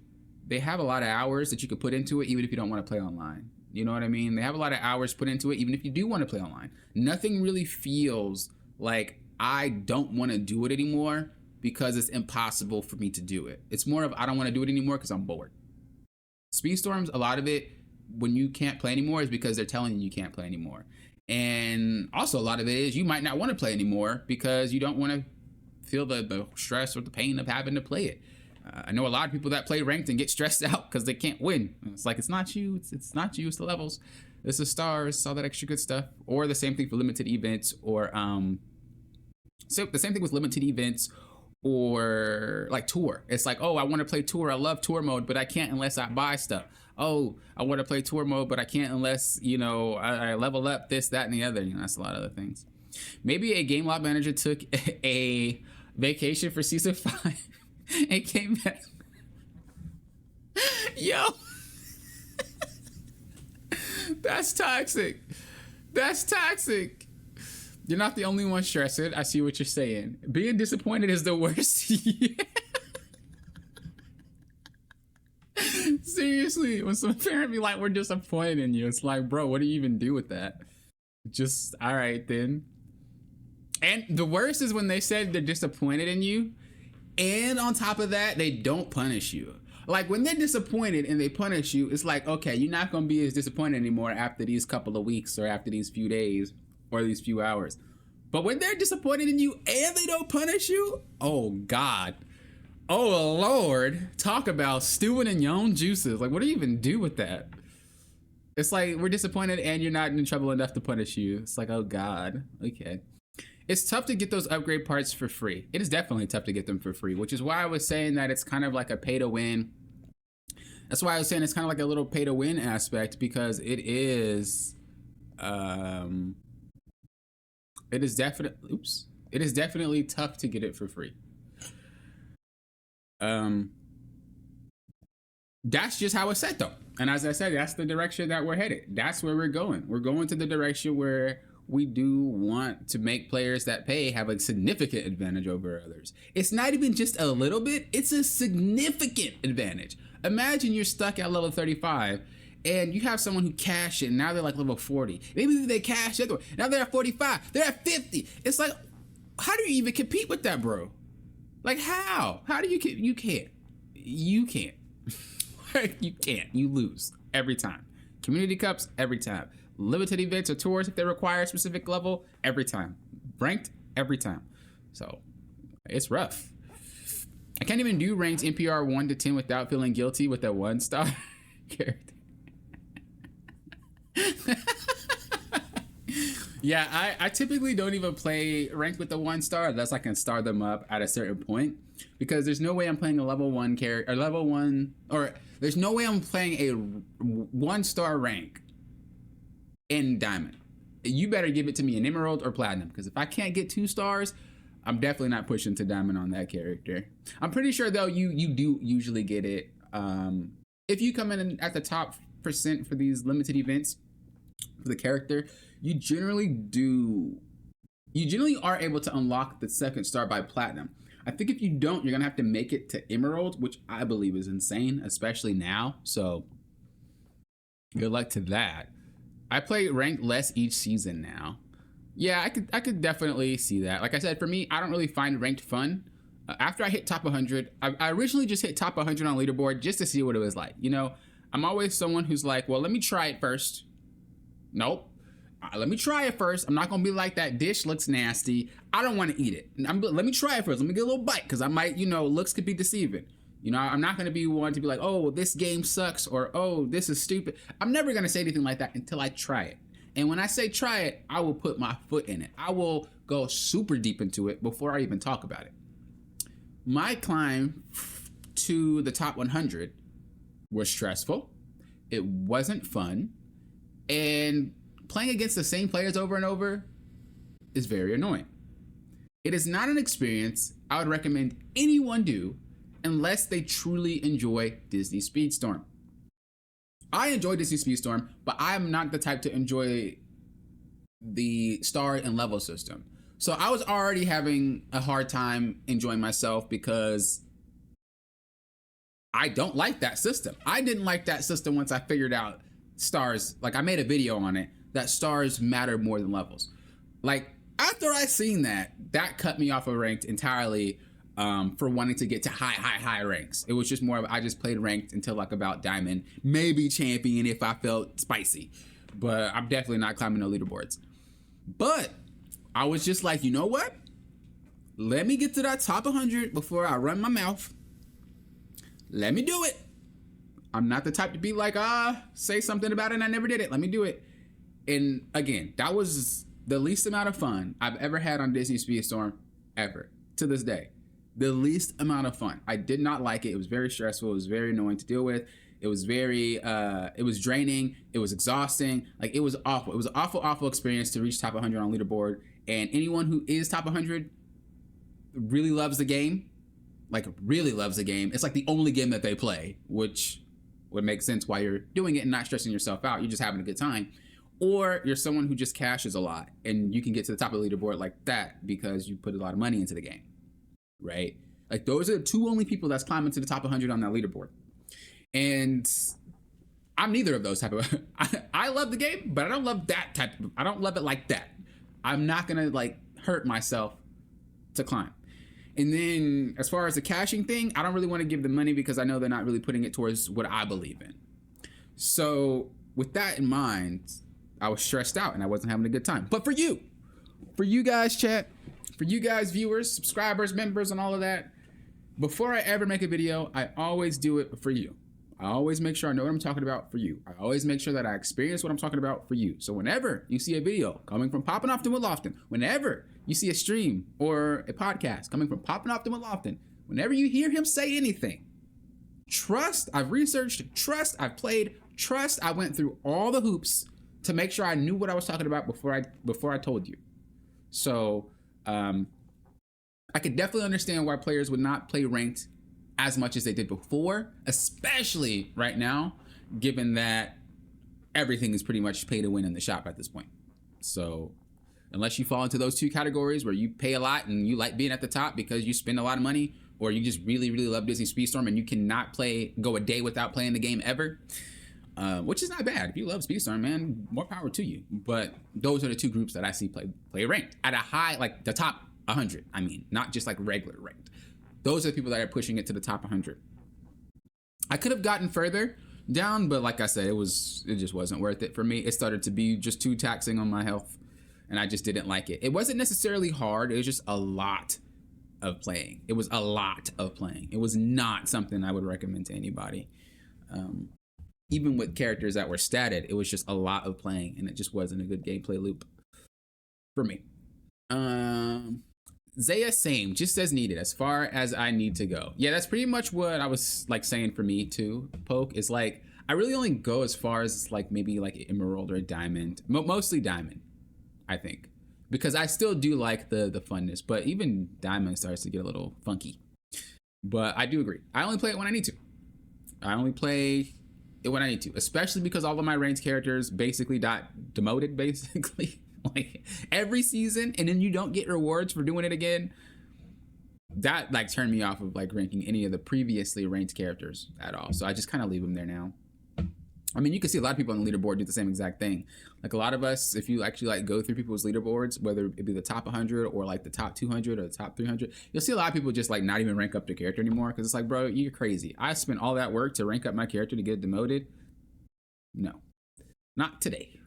they have a lot of hours that you could put into it, even if you don't want to play online. You know what I mean? They have a lot of hours put into it, even if you do want to play online. Nothing really feels like I don't want to do it anymore because it's impossible for me to do it. It's more of I don't want to do it anymore because I'm bored. Speedstorms, a lot of it, when you can't play anymore, is because they're telling you can't play anymore. And also a lot of it is you might not want to play anymore because you don't want to feel the stress or the pain of having to play it. I know a lot of people that play ranked and get stressed out because they can't win. It's like, it's not you, it's not you, it's the levels, it's the stars, all that extra good stuff. Or the same thing for limited events, or so the same thing with limited events or like tour. It's like, oh, I want to play tour, I love tour mode, but I can't unless I buy stuff. Oh, I want to play tour mode, but I can't unless, I level up this, that, and the other. That's a lot of other things. Maybe a game log manager took a vacation for season 5 and came back. Yo, that's toxic. That's toxic. You're not the only one stressing. I see what you're saying. Being disappointed is the worst. Seriously, when some parent be like, we're disappointed in you, it's like, bro, what do you even do with that? Just, all right then. And the worst is when they said they're disappointed in you, and on top of that, they don't punish you. Like when they're disappointed and they punish you, it's like, okay, you're not going to be as disappointed anymore after these couple of weeks or after these few days or these few hours. But when they're disappointed in you and they don't punish you, oh God. Oh Lord, talk about stewing in your own juices. Like, what do you even do with that? It's like, we're disappointed and you're not in trouble enough to punish you. It's like, oh God, okay. It's tough to get those upgrade parts for free. It is definitely tough to get them for free, which is why I was saying that it's kind of like a pay to win. That's why I was saying it's kind of like a little pay to win aspect, because it is definitely tough to get it for free. That's just how it's set though. And as I said, that's the direction that we're headed. That's where we're going. We're going to the direction where we do want to make players that pay have a significant advantage over others. It's not even just a little bit, it's a significant advantage. Imagine you're stuck at level 35 and you have someone who cashed it, now they're like level 40. Maybe they cash it, now they're at 45, they're at 50. It's like, how do you even compete with that, bro? Like how? How do you can't. You can't. You can't. You lose every time. Community cups, every time. Limited events or tours, if they require a specific level, every time. Ranked, every time. So it's rough. I can't even do ranked NPR 1 to 10 without feeling guilty with a 1-star character. Yeah, I typically don't even play ranked with the 1-star unless I can star them up at a certain point, because there's no way I'm playing a level 1 character, or level 1, or there's no way I'm playing a 1-star rank in Diamond. You better give it to me in Emerald or Platinum, because if I can't get 2 stars, I'm definitely not pushing to Diamond on that character. I'm pretty sure though you do usually get it if you come in at the top % for these limited events for the character. You generally are able to unlock the 2nd star by Platinum. I think if you don't, you're gonna have to make it to Emerald, which I believe is insane, especially now. So good luck to that. I play ranked less each season now. Yeah, I could definitely see that. Like I said, for me, I don't really find ranked fun. After I hit top 100, I originally just hit top 100 on leaderboard just to see what it was like. You know, I'm always someone who's like, well, let me try it first. Nope. Let me try it first. I'm not gonna be like, that dish looks nasty, I don't want to eat it. Let me try it first. Let me get a little bite, because I might, you know, looks could be deceiving. You know, I'm not gonna be one to be like, oh, well, this game sucks, or oh, this is stupid. I'm never gonna say anything like that until I try it. And when I say try it, I will put my foot in it. I will go super deep into it before I even talk about it. My climb to the top 100 was stressful. It wasn't fun, and playing against the same players over and over is very annoying. It is not an experience I would recommend anyone do unless they truly enjoy Disney Speedstorm. I enjoy Disney Speedstorm, but I am not the type to enjoy the star and level system. So I was already having a hard time enjoying myself because I don't like that system. I didn't like that system once I figured out stars. Like, I made a video on it, that stars matter more than levels. Like, after I seen that cut me off of ranked entirely, for wanting to get to high ranks. It was just more of, I just played ranked until like about diamond, maybe champion if I felt spicy, but I'm definitely not climbing no leaderboards. But I was just like, you know what? Let me get to that top 100 before I run my mouth. Let me do it. I'm not the type to be like, say something about it and I never did it. Let me do it. And again, that was the least amount of fun I've ever had on Disney Speedstorm ever, to this day. The least amount of fun. I did not like it. It was very stressful. It was very annoying to deal with. It was very, it was draining. It was exhausting. Like, it was awful. It was an awful experience to reach top 100 on leaderboard. And anyone who is top 100 really loves the game. Like, really loves the game. It's like the only game that they play, which would make sense why you're doing it and not stressing yourself out. You're just having a good time. Or you're someone who just cashes a lot and you can get to the top of the leaderboard like that because you put a lot of money into the game, right? Like, those are the two only people that's climbing to the top 100 on that leaderboard. And I'm neither of those type of, I love the game, but I don't love that type of, I don't love it like that. I'm not gonna like hurt myself to climb. And then as far as the caching thing, I don't really want to give them money because I know they're not really putting it towards what I believe in. So with that in mind, I was stressed out and I wasn't having a good time. But for you guys, chat, for you guys, viewers, subscribers, members, and all of that, before I ever make a video, I always do it for you. I always make sure I know what I'm talking about for you. I always make sure that I experience what I'm talking about for you. So whenever you see a video coming from Poppin' Often with Lofton, whenever you see a stream or a podcast coming from Poppin' Often with Lofton, whenever you hear him say anything, trust I've researched, trust I've played, trust I went through all the hoops to make sure I knew what I was talking about before I told you. So I could definitely understand why players would not play ranked as much as they did before, especially right now, given that everything is pretty much pay to win in the shop at this point. So unless you fall into those two categories where you pay a lot and you like being at the top because you spend a lot of money, or you just really love Disney Speedstorm and you cannot go a day without playing the game ever, which is not bad. If you love Speedstorm, man, more power to you. But those are the two groups that I see play ranked at a high, like the top 100. I mean, not just like regular ranked. Those are the people that are pushing it to the top 100. I could have gotten further down, but like I said, it just wasn't worth it for me. It started to be just too taxing on my health, and I just didn't like it. It wasn't necessarily hard. It was just a lot of playing. It was a lot of playing. It was not something I would recommend to anybody. Even with characters that were statted, it was just a lot of playing, and it just wasn't a good gameplay loop for me. Zaya same, just as needed, as far as I need to go. Yeah, that's pretty much what I was like saying for me too. Poke is like, I really only go as far as like maybe like Emerald or Diamond, mostly Diamond, I think, because I still do like the funness, but even Diamond starts to get a little funky. But I do agree. I only play it when I need to. I only play it when I need to, especially because all of my ranked characters basically got demoted, basically. Like every season, and then you don't get rewards for doing it again. that like turned me off of like ranking any of the previously ranked characters at all. So I just kind of leave them there now. I mean, you can see a lot of people on the leaderboard do the same exact thing. Like a lot of us, if you actually like go through people's leaderboards, whether it be the top 100 or like the top 200 or the top 300, you'll see a lot of people just like not even rank up their character anymore. Because it's like, bro, you're crazy. I spent all that work to rank up my character to get demoted. No, not today.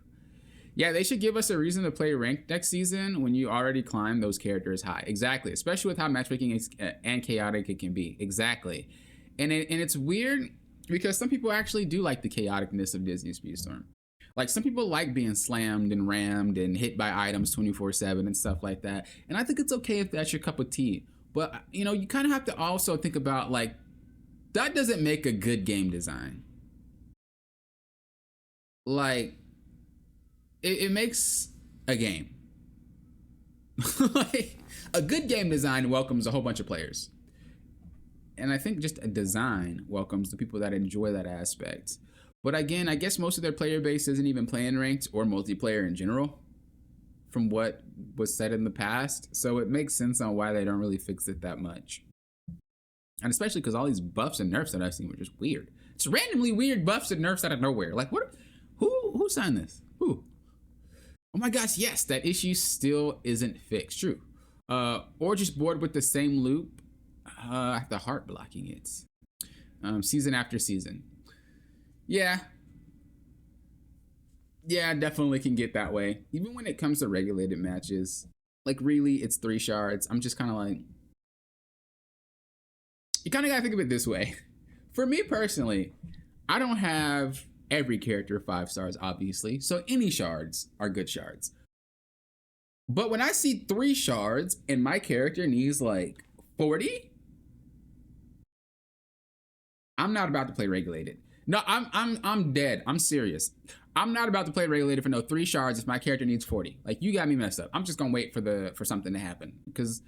Yeah, they should give us a reason to play ranked next season when you already climbed those characters high. Exactly, especially with how matchmaking is and chaotic it can be. Exactly, and it's weird because some people actually do like the chaoticness of Disney Speedstorm. Like some people like being slammed and rammed and hit by items 24/7 and stuff like that. And I think it's okay if that's your cup of tea. But you know, you kind of have to also think about like that doesn't make a good game design. Like it makes a game. Like a good game design welcomes a whole bunch of players. And I think just a design welcomes the people that enjoy that aspect. But again, I guess most of their player base isn't even playing ranked or multiplayer in general from what was said in the past. So it makes sense on why they don't really fix it that much. And especially because all these buffs and nerfs that I've seen were just weird. It's randomly weird buffs and nerfs out of nowhere. Like what? Who signed this? Who? Oh my gosh, yes, that issue still isn't fixed. True. Or just bored with the same loop. I have to heart blocking it. Season after season. Yeah, definitely can get that way. Even when it comes to regulated matches, like really, it's 3 shards. I'm just kind of like, you kind of gotta think of it this way. For me personally, I don't have every character 5 stars, obviously, so any shards are good shards. But when I see 3 shards and my character needs like 40, I'm not about to play regulated. No, I'm dead. I'm serious. I'm not about to play regulated for no 3 shards if my character needs 40. Like you got me messed up. I'm just gonna wait for something to happen because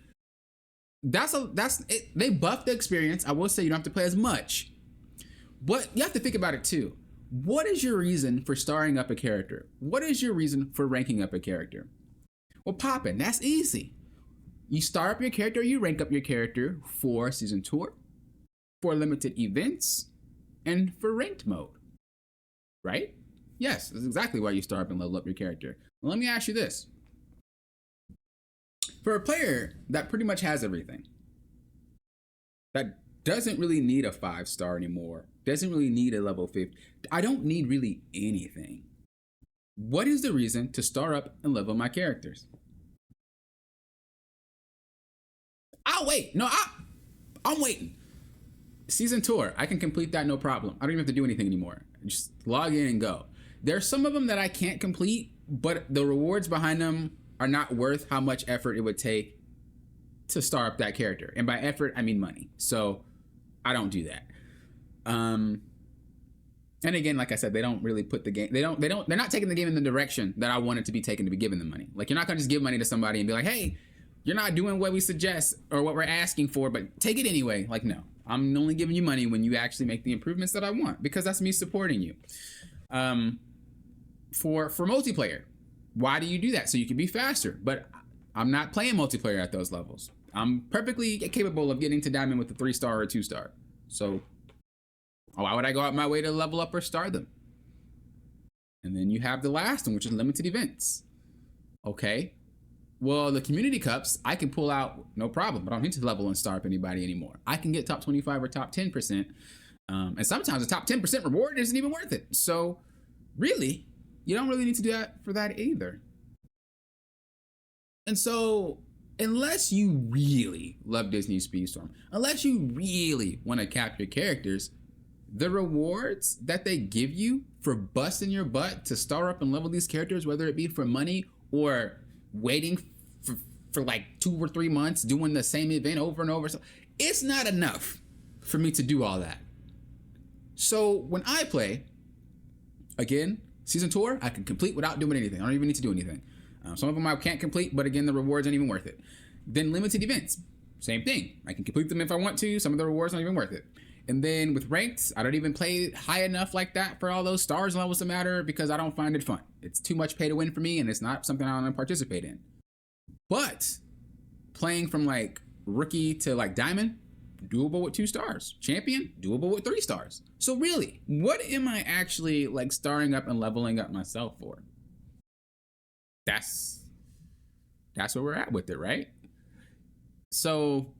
they buffed the experience. I will say you don't have to play as much, but you have to think about it too. What is your reason for starring up a character? What is your reason for ranking up a character? Well, poppin', that's easy. You star up your character, you rank up your character for season tour, for limited events, and for ranked mode, right? Yes, that's exactly why you star up and level up your character. Well, let me ask you this. For a player that pretty much has everything, that doesn't really need a 5-star anymore, doesn't really need a level 50, I don't need really anything. What is the reason to star up and level my characters? I'll wait. No, I'm waiting. Season tour, I can complete that no problem. I don't even have to do anything anymore. Just log in and go. There's some of them that I can't complete, but the rewards behind them are not worth how much effort it would take to star up that character. And by effort, I mean money. So I don't do that. And again, like I said, they don't really put the game, they're not taking the game in the direction that I want it to be taken to be given the money. Like you're not gonna just give money to somebody and be like, hey, you're not doing what we suggest or what we're asking for, but take it anyway. Like, no, I'm only giving you money when you actually make the improvements that I want because that's me supporting you. For multiplayer, why do you do that? So you can be faster, but I'm not playing multiplayer at those levels. I'm perfectly capable of getting to diamond with a 3-star or a 2-star. So why would I go out my way to level up or star them? And then you have the last one, which is limited events. Okay. Well, the community cups, I can pull out no problem. I don't need to level and star up anybody anymore. I can get top 25 or top 10%. And sometimes the top 10% reward isn't even worth it. So really, you don't really need to do that for that either. And so unless you really love Disney Speedstorm, unless you really want to cap your characters, the rewards that they give you for busting your butt to star up and level these characters, whether it be for money or waiting for like 2 or 3 months doing the same event over and over, so it's not enough for me to do all that. So when I play, again, season tour, I can complete without doing anything. I don't even need to do anything. Some of them I can't complete, but again, the rewards aren't even worth it. Then limited events, same thing. I can complete them if I want to. Some of the rewards aren't even worth it. And then with ranked, I don't even play high enough like that for all those stars and levels to matter because I don't find it fun. It's too much pay to win for me and it's not something I want to participate in. But playing from like rookie to like diamond, doable with 2 stars. Champion, doable with 3 stars. So really, what am I actually like starring up and leveling up myself for? That's where we're at with it, right? So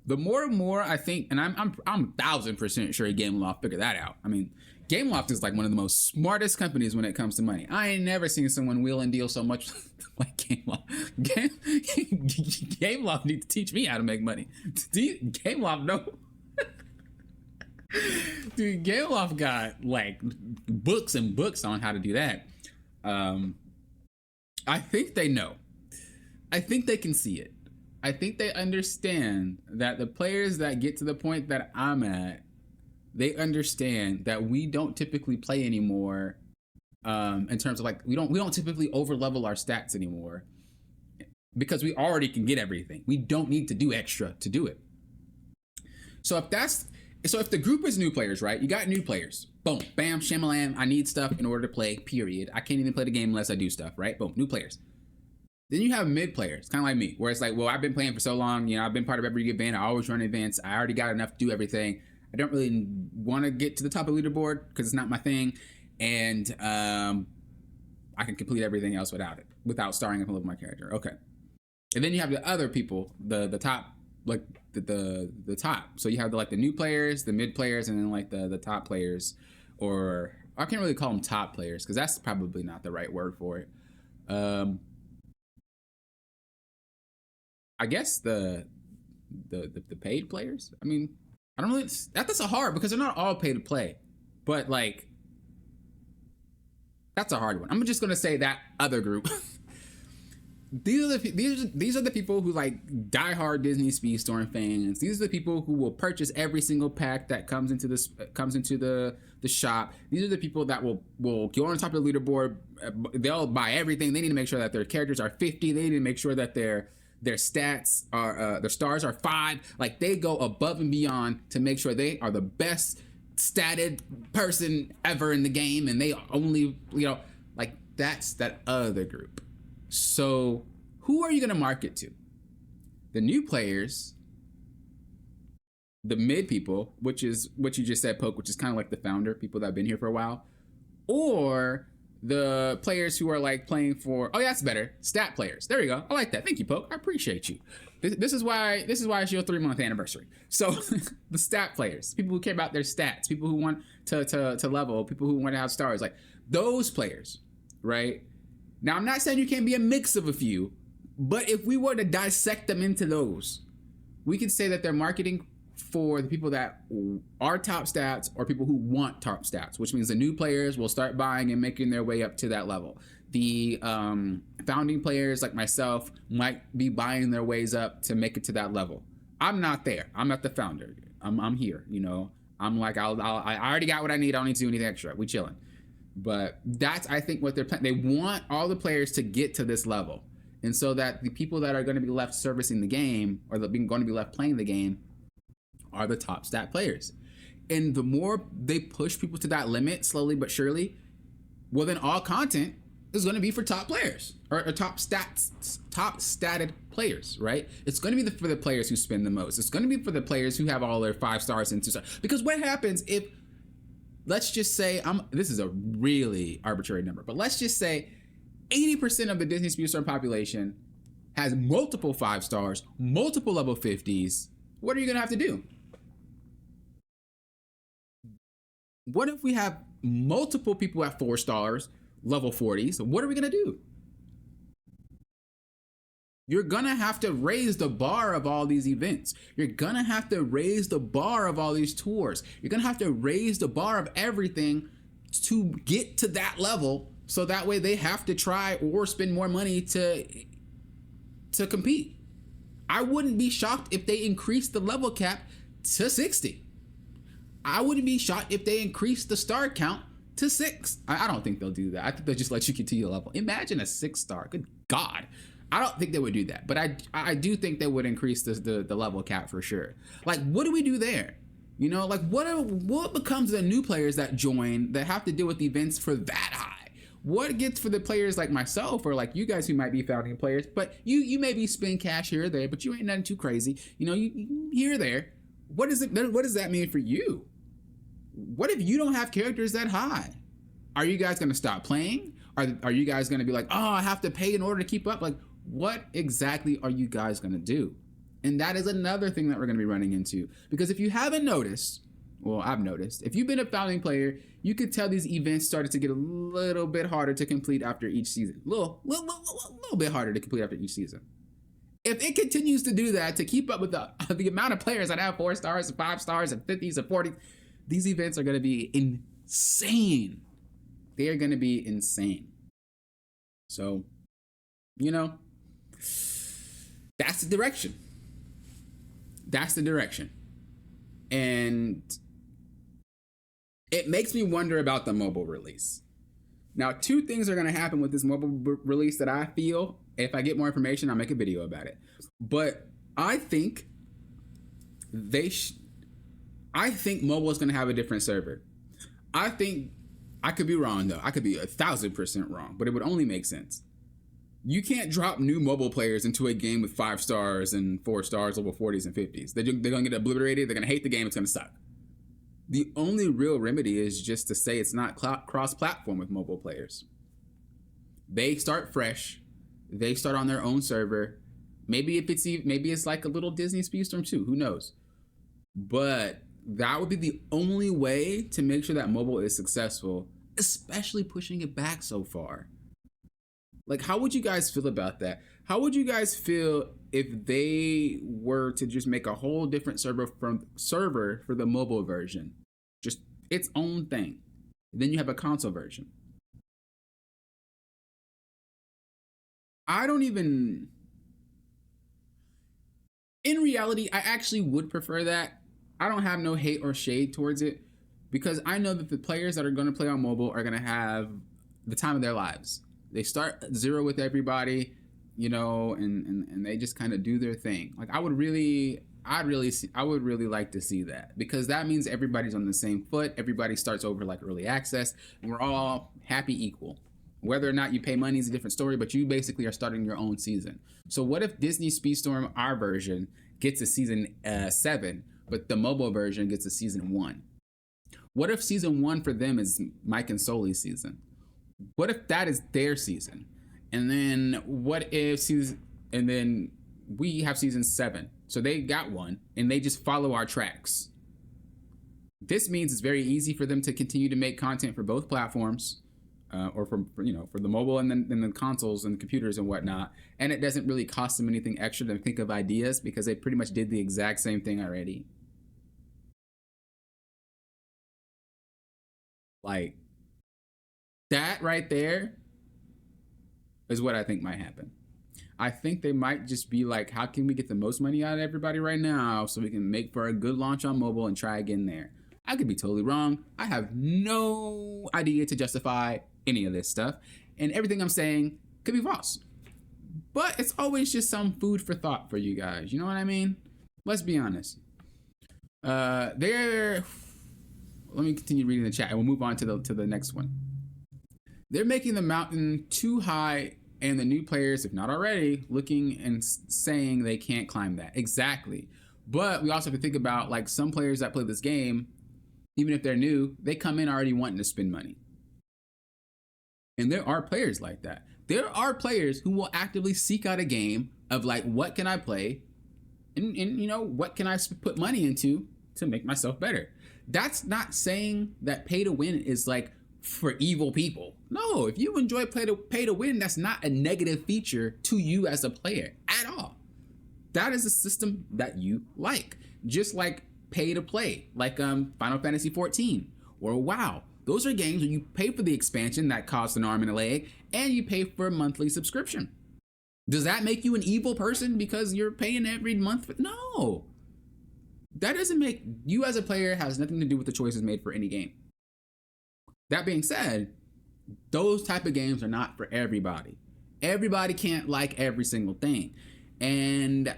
the more and more I think, and I'm 1000% sure Gameloft figured that out. I mean, Gameloft is like one of the most smartest companies when it comes to money. I ain't never seen someone wheel and deal so much like Gameloft. Gameloft need to teach me how to make money. Gameloft, no. Dude, Gameloft got like books and books on how to do that. I think they know. I think they can see it. I think they understand that the players that get to the point that I'm at, they understand that we don't typically play anymore in terms of like we don't typically over level our stats anymore because we already can get everything. We don't need to do extra to do it. So if the group is new players, right? You got new players. Boom, bam, shamalam. I need stuff in order to play, period. I can't even play the game unless I do stuff, right? Boom, new players. Then you have mid players, kind of like me, where it's like, well, I've been playing for so long, you know, I've been part of every event, I always run events, I already got enough to do everything. I don't really want to get to the top of the leaderboard because it's not my thing, and I can complete everything else without starring up a level my character. Okay. And then you have the other people, the top, like the top. So you have the new players, the mid players, and then like the top players, or I can't really call them top players because that's probably not the right word for it. I guess the paid players. I mean, I don't really. That's a hard because they're not all pay to play, but like that's a hard one. I'm just gonna say that other group. These are the people who like diehard Disney Speedstorm fans. These are the people who will purchase every single pack that comes into the shop. These are the people that will go on top of the leaderboard. They'll buy everything. They need to make sure that their characters are 50. They need to make sure that their stats are their stars are 5. Like they go above and beyond to make sure they are the best statted person ever in the game, and they only like that's that other group. So who are you going to market to? The new players, the mid people, which is what you just said, Poke, which is kind of like the founder, people that have been here for a while, or the players who are like playing for, oh yeah, that's better, stat players. There you go. I like that. Thank you, Poke. I appreciate you. This is why it's your 3-month anniversary. So the stat players, people who care about their stats, people who want to level, people who want to have stars, like those players, right? Now, I'm not saying you can't be a mix of a few, but if we were to dissect them into those, we could say that they're marketing for the people that are top stats or people who want top stats, which means the new players will start buying and making their way up to that level. The founding players like myself might be buying their ways up to make it to that level. I'm not there. I'm not the founder. I'm here, you know. I'm like, I already got what I need. I don't need to do anything extra. We chilling. But that's, I think, what they're planning. They want all the players to get to this level. And so that the people that are going to be left servicing the game, or going to be left playing the game, are the top stat players. And the more they push people to that limit, slowly but surely, well, then all content is going to be for top players, or top statted players, right? It's going to be for the players who spend the most. It's going to be for the players who have all their 5 stars and 2 stars. Because what happens if, let's just say, this is a really arbitrary number, but let's just say 80% of the Disney Speedstorm population has multiple 5 stars, multiple level 50s. What are you going to have to do? What if we have multiple people at 4 stars, level 40s? What are we going to do? You're going to have to raise the bar of all these events. You're going to have to raise the bar of all these tours. You're going to have to raise the bar of everything to get to that level, so that way they have to try or spend more money to compete. I wouldn't be shocked if they increased the level cap to 60. I wouldn't be shocked if they increased the star count to 6. I don't think they'll do that. I think they'll just let you continue to level. Imagine a 6-star. Good God. I don't think they would do that, but I do think they would increase the level cap for sure. Like, what do we do there? You know, like what becomes the new players that join that have to deal with events for that high? What gets for the players like myself or like you guys who might be founding players, but you maybe spend cash here or there, but you ain't nothing too crazy. You know, you here or there. What does that mean for you? What if you don't have characters that high? Are you guys going to stop playing? Are you guys going to be like, oh, I have to pay in order to keep up? Like, what exactly are you guys going to do? And that is another thing that we're going to be running into. Because if you haven't noticed, well, I've noticed, if you've been a founding player, you could tell these events started to get a little bit harder to complete after each season. A little bit harder to complete after each season. If it continues to do that, to keep up with the amount of players that have 4 stars and 5 stars and 50s and 40s, these events are going to be insane. They are going to be insane. So, you know, that's the direction. That's the direction. And it makes me wonder about the mobile release. Now, 2 things are going to happen with this mobile release that I feel. If I get more information, I'll make a video about it. But I think I think mobile is going to have a different server. I think, I could be wrong though. I could be 1,000% wrong, but it would only make sense. You can't drop new mobile players into a game with 5 stars and 4 stars, over 40s and 50s. They're going to get obliterated. They're going to hate the game. It's going to suck. The only real remedy is just to say it's not cross-platform with mobile players. They start fresh. They start on their own server. Maybe it's like a little Disney Speedstorm 2. Who knows? But that would be the only way to make sure that mobile is successful, especially pushing it back so far. Like, how would you guys feel about that? How would you guys feel if they were to just make a whole different server for the mobile version? Just its own thing. Then you have a console version. In reality, I actually would prefer that. I don't have no hate or shade towards it because I know that the players that are going to play on mobile are going to have the time of their lives. They start 0 with everybody, you know, and they just kind of do their thing. Like, I would really like to see that, because that means everybody's on the same foot. Everybody starts over like early access, and we're all happy equal. Whether or not you pay money is a different story, but you basically are starting your own season. So what if Disney Speedstorm, our version, gets a season 7, but the mobile version gets a season 1? What if season 1 for them is Mike and Sully's season? What if that is their season? And then and then we have season 7. So they got 1 and they just follow our tracks. This means it's very easy for them to continue to make content for both platforms, or for the mobile and then the consoles and computers and whatnot. And it doesn't really cost them anything extra to think of ideas, because they pretty much did the exact same thing already. Like, that right there is what I think might happen. I think they might just be like, how can we get the most money out of everybody right now so we can make for a good launch on mobile and try again there? I could be totally wrong. I have no idea to justify any of this stuff, and everything I'm saying could be false. But it's always just some food for thought for you guys. You know what I mean? Let's be honest. Let me continue reading the chat and we'll move on to the next one. They're making the mountain too high, and the new players, if not already, looking and saying they can't climb that. Exactly. But we also have to think about, like, some players that play this game, even if they're new, they come in already wanting to spend money. And there are players like that. There are players who will actively seek out a game of, like, what can I play? And you know, what can I put money into to make myself better? That's not saying that pay to win is, like, for evil people. No, if you enjoy pay to win, that's not a negative feature to you as a player at all. That is a system that you like. Just like pay to play, like Final Fantasy 14 or WoW. Those are games where you pay for the expansion that costs an arm and a leg, and you pay for a monthly subscription. Does that make you an evil person because you're paying every month? No. That doesn't make you as a player, has nothing to do with the choices made for any game. That being said, those type of games are not for everybody. Everybody can't like every single thing. And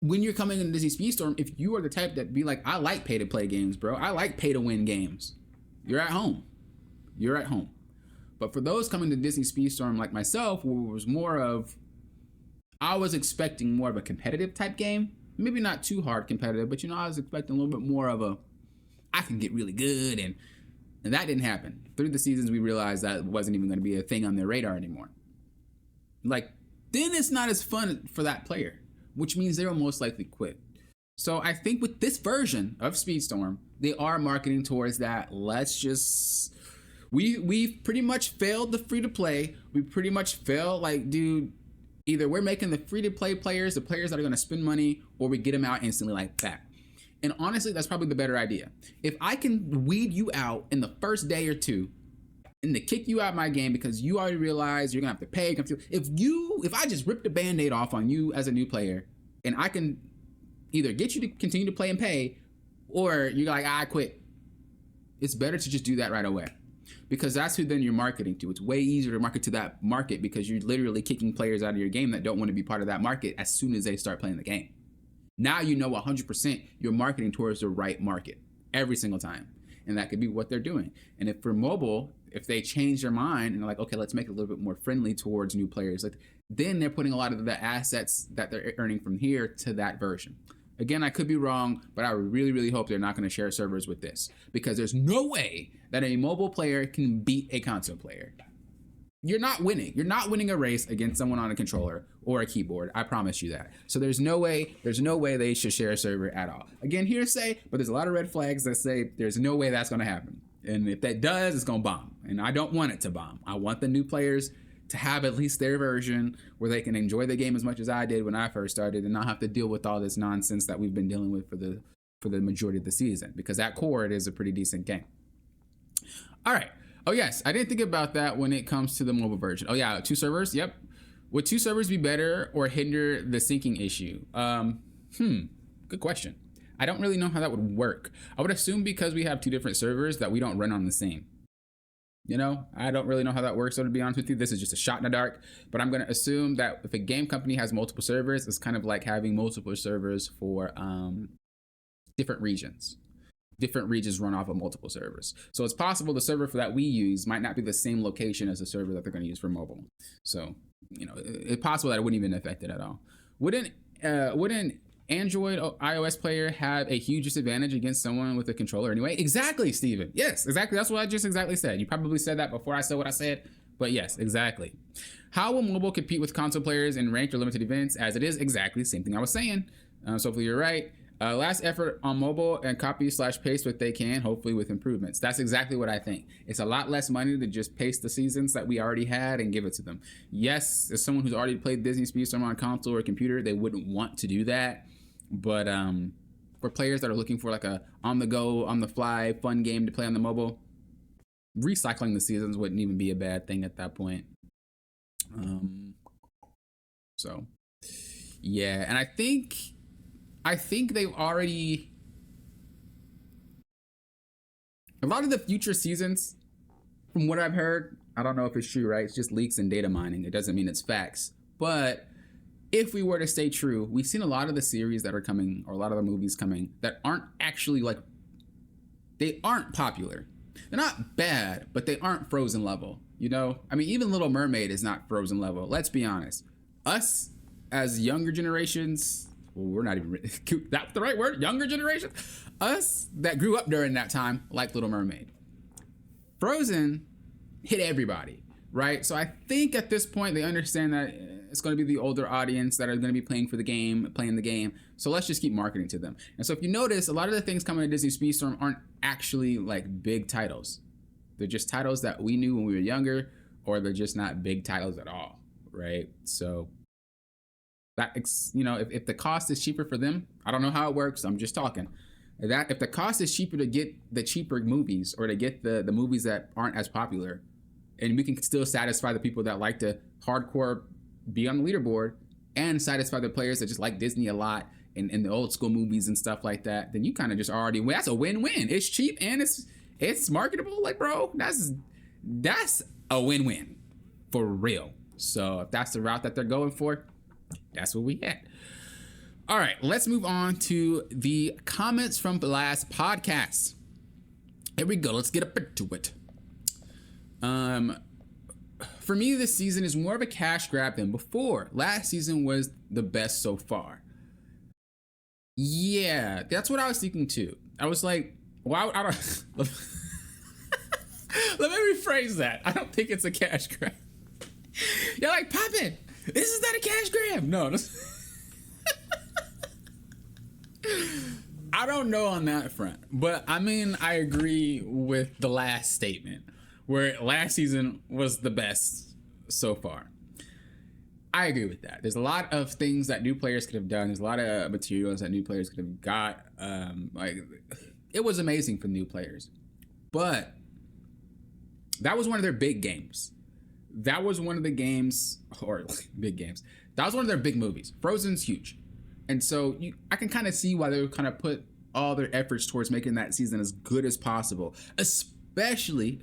when you're coming into Disney Speedstorm, if you are the type that be like, I like pay to play games, bro. I like pay to win games. You're at home. You're at home. But for those coming to Disney Speedstorm like myself, where it was more of, I was expecting more of a competitive type game. Maybe not too hard competitive, but I was expecting a little bit more of a, I can get really good, and that didn't happen. Through the seasons, we realized that wasn't even going to be a thing on their radar anymore. Like, then it's not as fun for that player, which means they will most likely quit. So I think with this version of Speedstorm, they are marketing towards that. Let's just, we've pretty much failed the free to play. We pretty much failed, like, dude, either we're making the free to play players, the players that are going to spend money, or we get them out instantly like that. And honestly, that's probably the better idea. If I can weed you out in the first day or two and to kick you out of my game because you already realize you're gonna have to pay. If I just rip the band-aid off on you as a new player and I can either get you to continue to play and pay, or you're like, I quit. It's better to just do that right away, because that's who then you're marketing to. It's way easier to market to that market because you're literally kicking players out of your game that don't want to be part of that market as soon as they start playing the game. Now you know 100% you're marketing towards the right market every single time. And that could be what they're doing. And if for mobile, if they change their mind and they're like, okay, let's make it a little bit more friendly towards new players, like, then they're putting a lot of the assets that they're earning from here to that version. Again, I could be wrong, but I really, really hope they're not going to share servers with this, because there's no way that a mobile player can beat a console player. You're not winning. You're not winning a race against someone on a controller or a keyboard. I promise you that. So there's no way they should share a server at all. Again, hearsay, but there's a lot of red flags that say there's no way that's going to happen. And if that does, it's going to bomb. And I don't want it to bomb. I want the new players to have at least their version where they can enjoy the game as much as I did when I first started and not have to deal with all this nonsense that we've been dealing with for the majority of the season, because at core, it is a pretty decent game. All right. Oh, yes. I didn't think about that when it comes to the mobile version. Oh, yeah. 2 servers. Yep. Would 2 servers be better or hinder the syncing issue? Good question. I don't really know how that would work. I would assume because we have 2 different servers that we don't run on the same. I don't really know how that works. So to be honest with you, this is just a shot in the dark. But I'm going to assume that if a game company has multiple servers, it's kind of like having multiple servers for different regions. Different regions run off of multiple servers. So it's possible the server for that we use might not be the same location as the server that they're going to use for mobile. So, it's possible that it wouldn't even affect it at all. Wouldn't Android or iOS player have a huge disadvantage against someone with a controller anyway? Exactly, Steven. Yes, exactly. That's what I just exactly said. You probably said that before I said what I said, but yes, exactly. How will mobile compete with console players in ranked or limited events? As it is exactly the same thing I was saying. So hopefully you're right. Last effort on mobile and copy/paste what they can, hopefully with improvements. That's exactly what I think. It's a lot less money to just paste the seasons that we already had and give it to them. Yes, as someone who's already played Disney Speedstorm on console or computer, they wouldn't want to do that. But for players that are looking for like a on-the-go, on-the-fly, fun game to play on the mobile, recycling the seasons wouldn't even be a bad thing at that point. So, yeah, and I think they've already, a lot of the future seasons, from what I've heard, I don't know if it's true, right? It's just leaks and data mining. It doesn't mean it's facts. But if we were to stay true, we've seen a lot of the series that are coming, or a lot of the movies coming, that aren't actually they aren't popular. They're not bad, but they aren't Frozen level, I mean, even Little Mermaid is not Frozen level. Let's be honest. Us, as younger generations, well, we're not even, that's the right word, younger generation? Us that grew up during that time, like Little Mermaid. Frozen hit everybody, right? So I think at this point, they understand that it's going to be the older audience that are going to be playing the game. So let's just keep marketing to them. And so if you notice, a lot of the things coming to Disney Speedstorm aren't actually like big titles. They're just titles that we knew when we were younger, or they're just not big titles at all, right? So that, if the cost is cheaper for them, I don't know how it works. I'm just talking. That if the cost is cheaper to get the cheaper movies, or to get the movies that aren't as popular, and we can still satisfy the people that like to hardcore be on the leaderboard, and satisfy the players that just like Disney a lot and the old school movies and stuff like that, then you kind of just already, that's a win-win. It's cheap and it's marketable. Like, bro, that's a win-win for real. So if that's the route that they're going for, that's what we had. All right, let's move on to the comments from the last podcast. Here we go. Let's get up into it. for me, this season is more of a cash grab than before. Last season was the best so far. Yeah, that's what I was thinking too. I was like, wow, I don't. Let me rephrase that. I don't think it's a cash grab. You're like, Poppin', this is not a cash grab. No. I don't know on that front, but I mean, I agree with the last statement where last season was the best so far. I agree with that. There's a lot of things that new players could have done. There's a lot of materials that new players could have got. Like, it was amazing for new players, but that was one of their big games. That was one of the games, or big games. That was one of their big movies. Frozen's huge. And so I can kind of see why they would kind of put all their efforts towards making that season as good as possible, especially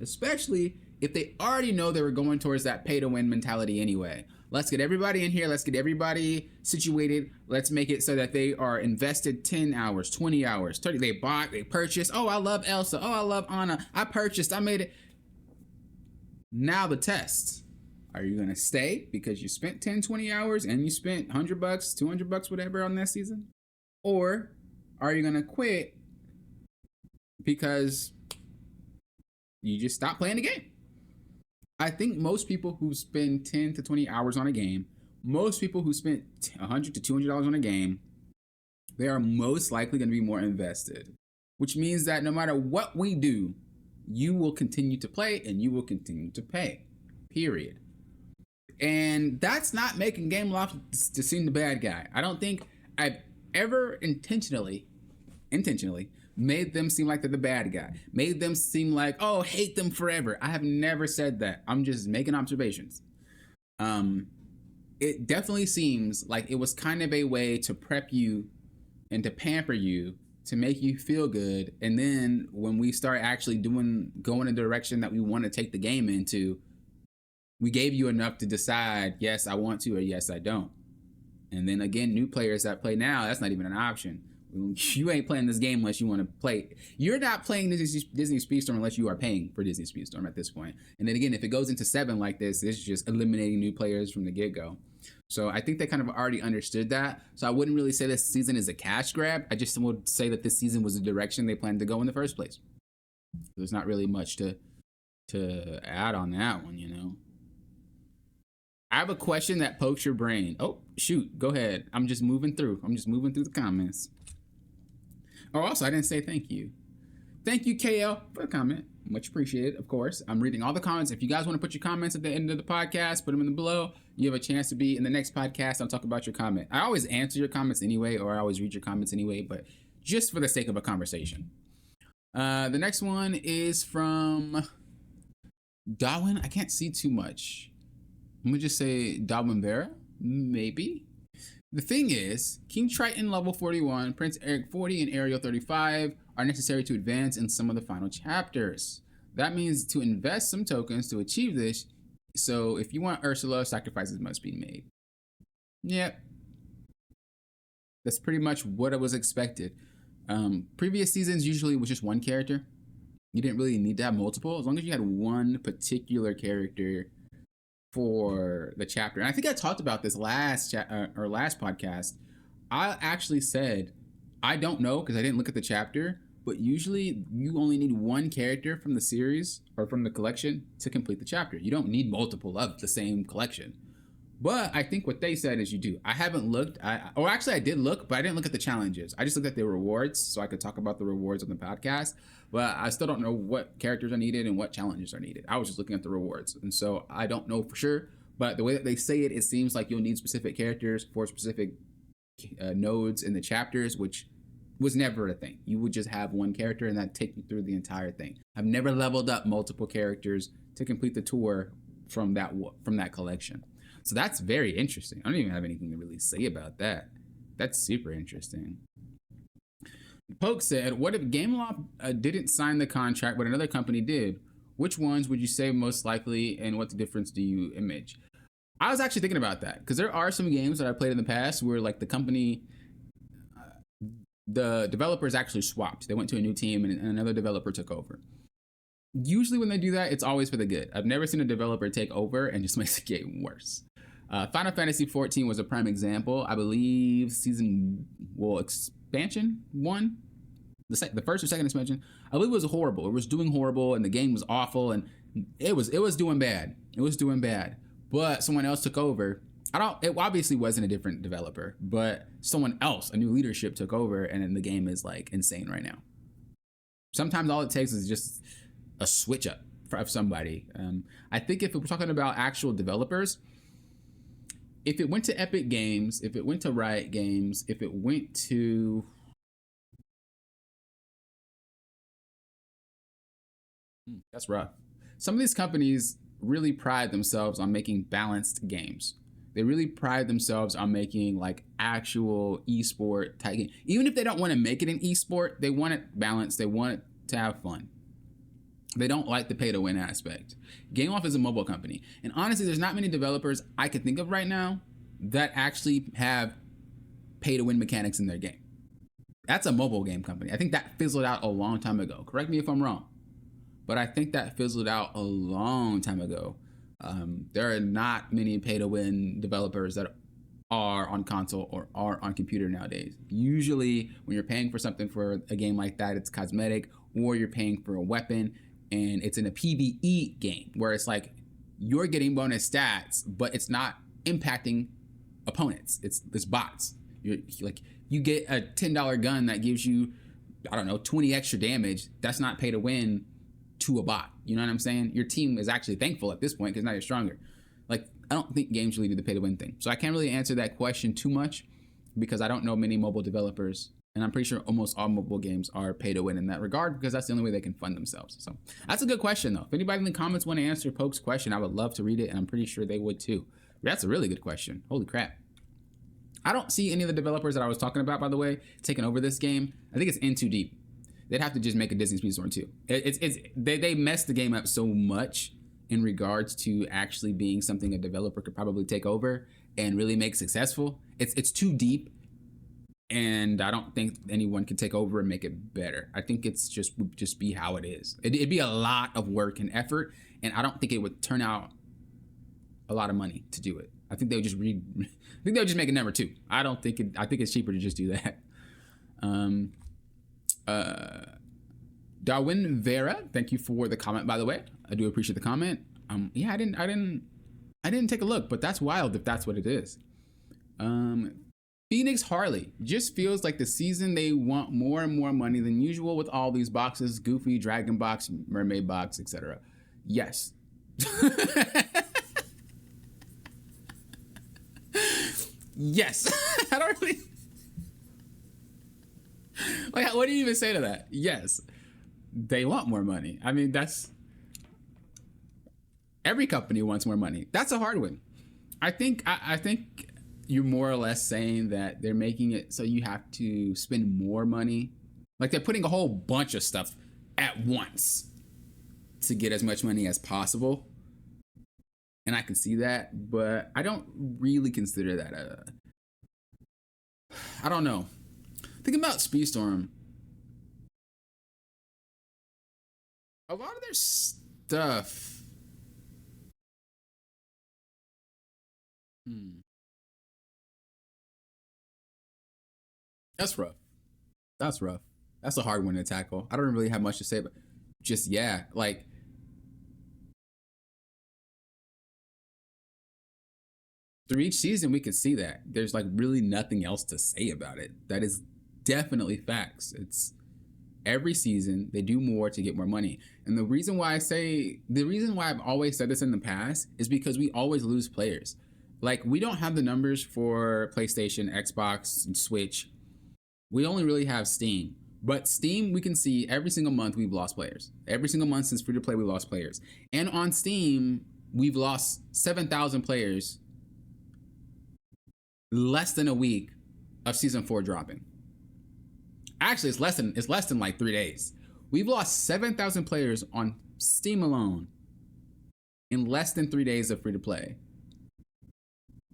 if they already know they were going towards that pay to win mentality anyway. Let's get everybody in here. Let's get everybody situated. Let's make it so that they are invested 10 hours, 20 hours, 30. They bought, they purchased. Oh, I love Elsa. Oh, I love Anna. I purchased. I made it. Now the test. Are you going to stay because you spent 10, 20 hours and you spent $100, $200, whatever on that season? Or are you going to quit because you just stopped playing the game? I think most people who spend 10 to 20 hours on a game, most people who spent $100 to $200 on a game, they are most likely going to be more invested, which means that no matter what we do, you will continue to play and you will continue to pay, period. And that's not making Gameloft to seem the bad guy. I don't think I've ever intentionally made them seem like they're the bad guy. Made them seem like, oh, hate them forever. I have never said that. I'm just making observations. It definitely seems like it was kind of a way to prep you and to pamper you to make you feel good. And then when we start actually going in a direction that we want to take the game into, we gave you enough to decide, yes, I want to, or yes, I don't. And then again, new players that play now, that's not even an option. You ain't playing this game unless you want to play. You're not playing Disney Speedstorm unless you are paying for Disney Speedstorm at this point. And then again, if it goes into 7 like this, it's just eliminating new players from the get-go. So I think they kind of already understood that. So I wouldn't really say this season is a cash grab. I just would say that this season was the direction they planned to go in the first place. There's not really much to add on that one, you know. I have a question that pokes your brain. Oh, shoot. Go ahead. I'm just moving through the comments. Oh, also, I didn't say thank you. Thank you, KL, for the comment. Much appreciated, of course. I'm reading all the comments. If you guys want to put your comments at the end of the podcast, put them in the below. You have a chance to be in the next podcast. I'll talk about your comment. I always answer your comments anyway, or I always read your comments anyway, but just for the sake of a conversation. The next one is from Darwin. I can't see too much. I'm gonna just say Darwin Vera, maybe. The thing is, King Triton level 41, Prince Eric 40, and Ariel 35 are necessary to advance in some of the final chapters. That means to invest some tokens to achieve this, so if you want Ursula, sacrifices must be made. Yep. That's pretty much what I was expected. Previous seasons usually was just one character. You didn't really need to have multiple, as long as you had one particular character for the chapter. And I think I talked about this last podcast. I actually said, I don't know because I didn't look at the chapter, but usually you only need one character from the series or from the collection to complete the chapter. You don't need multiple of the same collection. But I think what they said is you do. I haven't looked. I did look, but I didn't look at the challenges. I just looked at the rewards so I could talk about the rewards on the podcast. But I still don't know what characters are needed and what challenges are needed. I was just looking at the rewards. And so I don't know for sure. But the way that they say it, it seems like you'll need specific characters for specific nodes in the chapters, which was never a thing. You would just have one character and that'd take you through the entire thing. I've never leveled up multiple characters to complete the tour from that collection. So that's very interesting. I don't even have anything to really say about that. That's super interesting. Poke said, what if Gameloft didn't sign the contract, but another company did? Which ones would you say most likely, and what the difference do you image? I was actually thinking about that, because there are some games that I played in the past where like the company, the developers actually swapped. They went to a new team and another developer took over. Usually when they do that, it's always for the good. I've never seen a developer take over and just makes the game worse. Final Fantasy 14 was a prime example. I believe expansion one, the first or second expansion, I believe it was horrible. It was doing horrible, and the game was awful, and it was doing bad. It was doing bad, but someone else took over. It obviously wasn't a different developer, but someone else, a new leadership took over, and then the game is like insane right now. Sometimes all it takes is just a switch up of somebody. I think if we're talking about actual developers, if it went to Epic Games, if it went to Riot Games, if it went to that's rough. Some of these companies really pride themselves on making balanced games. They really pride themselves on making like actual esport type game. Even if they don't want to make it an esport, they want it balanced. They want it to have fun. They don't like the pay to win aspect. Game Off is a mobile company. And honestly, there's not many developers I can think of right now that actually have pay to win mechanics in their game. That's a mobile game company. I think that fizzled out a long time ago. Correct me if I'm wrong, but I think that fizzled out a long time ago. There are not many pay to win developers that are on console or are on computer nowadays. Usually when you're paying for something for a game like that, it's cosmetic, or you're paying for a weapon and it's in a PvE game where it's like you're getting bonus stats, but it's not impacting opponents. It's bots. You get a $10 gun that gives you, I don't know, 20 extra damage. That's not pay to win to a bot. You know what I'm saying? Your team is actually thankful at this point because now you're stronger. Like, I don't think games really do the pay to win thing. So I can't really answer that question too much because I don't know many mobile developers. And I'm pretty sure almost all mobile games are pay to win in that regard because that's the only way they can fund themselves. So that's a good question though. If anybody in the comments want to answer Poke's question, I would love to read it, and I'm pretty sure they would too. That's a really good question. Holy crap. I don't see any of the developers that I was talking about, by the way, taking over this game. I think it's in too deep. They'd have to just make a Disney Speedstorm too. They messed the game up so much in regards to actually being something a developer could probably take over and really make successful. It's too deep, and I don't think anyone can take over and make it better. I think it's would just be how it is. It'd be a lot of work and effort, and I don't think it would turn out a lot of money to do it. I think they would just make it number 2. I think it's cheaper to just do that. Darwin Vera, thank you for the comment, by the way. I do appreciate the comment. Yeah, I didn't take a look, but that's wild if that's what it is. Phoenix Harley, just feels like the season they want more and more money than usual with all these boxes, Goofy, Dragon Box, Mermaid Box, etc. Yes. Yes. I don't really like, what do you even say to that? Yes, they want more money. I mean, that's every company wants more money. That's a hard one. I think you're more or less saying that they're making it so you have to spend more money. Like they're putting a whole bunch of stuff at once to get as much money as possible. And I can see that, but I don't really consider that I don't know. Think about Speedstorm. A lot of their stuff. That's rough. That's rough. That's a hard one to tackle. I don't really have much to say, but just, yeah, like, through each season, we can see that. There's like really nothing else to say about it. That is definitely facts. It's every season they do more to get more money. And the reason why I've always said this in the past is because we always lose players. Like, we don't have the numbers for PlayStation, Xbox, and Switch. We only really have Steam. But Steam, we can see every single month we've lost players. Every single month since free to play, we lost players. And on Steam, we've lost 7,000 players less than a week of season 4 dropping. Actually, it's less than like 3 days. We've lost 7,000 players on Steam alone in less than 3 days of free to play.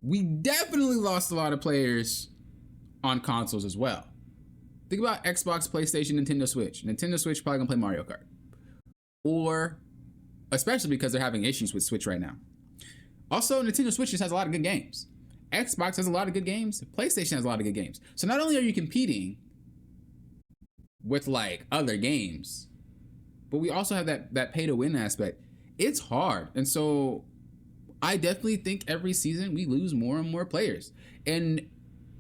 We definitely lost a lot of players on consoles as well. Think about Xbox, PlayStation, Nintendo Switch. Nintendo Switch probably gonna play Mario Kart. or especially because they're having issues with Switch right now. Also, Nintendo Switch just has a lot of good games. Xbox has a lot of good games. PlayStation has a lot of good games. So not only are you competing with like other games, but we also have that pay to win aspect. It's hard. And so I definitely think every season we lose more and more players. And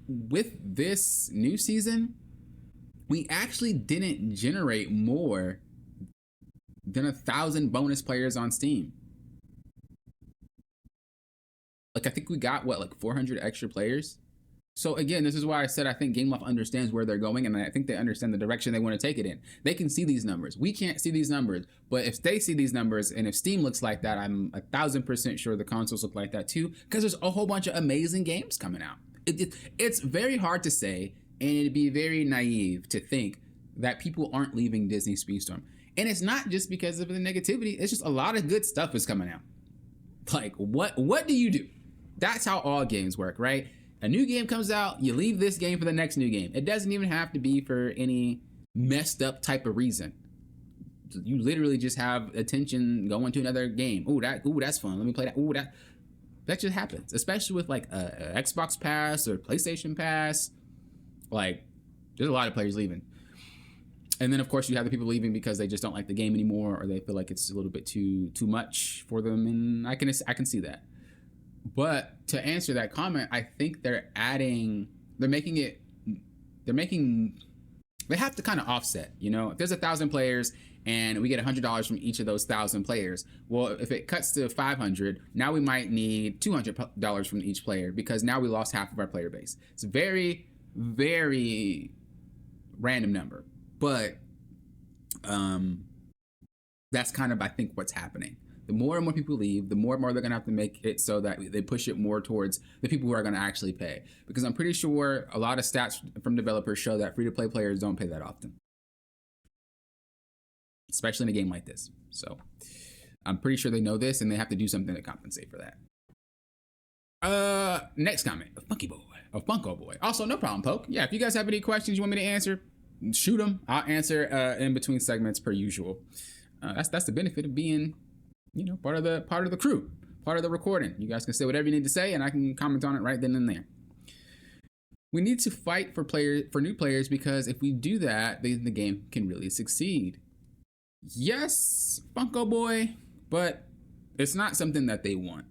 with this new season, we actually didn't generate more than 1,000 bonus players on Steam. Like, I think we got like 400 extra players. So again, this is why I said I think GameLoft understands where they're going, and I think they understand the direction they want to take it in. They can see these numbers. We can't see these numbers, but if they see these numbers, and if Steam looks like that, I'm 1,000% sure the consoles look like that too, because there's a whole bunch of amazing games coming out. It's very hard to say, and it'd be very naive to think that people aren't leaving Disney Speedstorm. And it's not just because of the negativity. It's just a lot of good stuff is coming out. Like, what do you do? That's how all games work, right? A new game comes out, you leave this game for the next new game. It doesn't even have to be for any messed up type of reason. You literally just have attention going to another game. Ooh, that's fun. Let me play that. Ooh, that just happens, especially with like a Xbox Pass or PlayStation Pass. Like, there's a lot of players leaving. And then of course you have the people leaving because they just don't like the game anymore, or they feel like it's a little bit too much for them, and I can see that. But to answer that comment, I think they have to kind of offset, you know, if there's 1,000 players and we get $100 from each of those 1,000 players, well, if it cuts to 500, now we might need $200 from each player, because now we lost half of our player base. It's a very, very random number, but that's kind of, I think, what's happening. The more and more people leave, the more and more they're going to have to make it so that they push it more towards the people who are going to actually pay. Because I'm pretty sure a lot of stats from developers show that free-to-play players don't pay that often, especially in a game like this. So I'm pretty sure they know this, and they have to do something to compensate for that. Next comment, Funko Boy. Also, no problem, Poke. Yeah, if you guys have any questions you want me to answer, shoot them. I'll answer in between segments per usual. That's the benefit of being, you know, part of the crew, part of the recording. You guys can say whatever you need to say, and I can comment on it right then and there. We need to fight for new players, because if we do that, then the game can really succeed. Yes, Funko Boy, but it's not something that they want.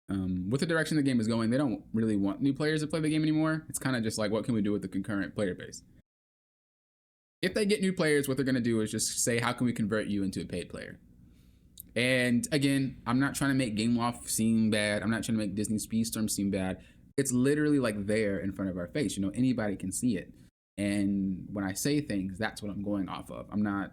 With the direction the game is going, they don't really want new players to play the game anymore. It's kind of just like, what can we do with the concurrent player base? If they get new players, what they're going to do is just say, how can we convert you into a paid player? And again, I'm not trying to make GameLoft seem bad. I'm not trying to make Disney Speedstorm seem bad. It's literally like there in front of our face. You know, anybody can see it. And when I say things, that's what I'm going off of. I'm not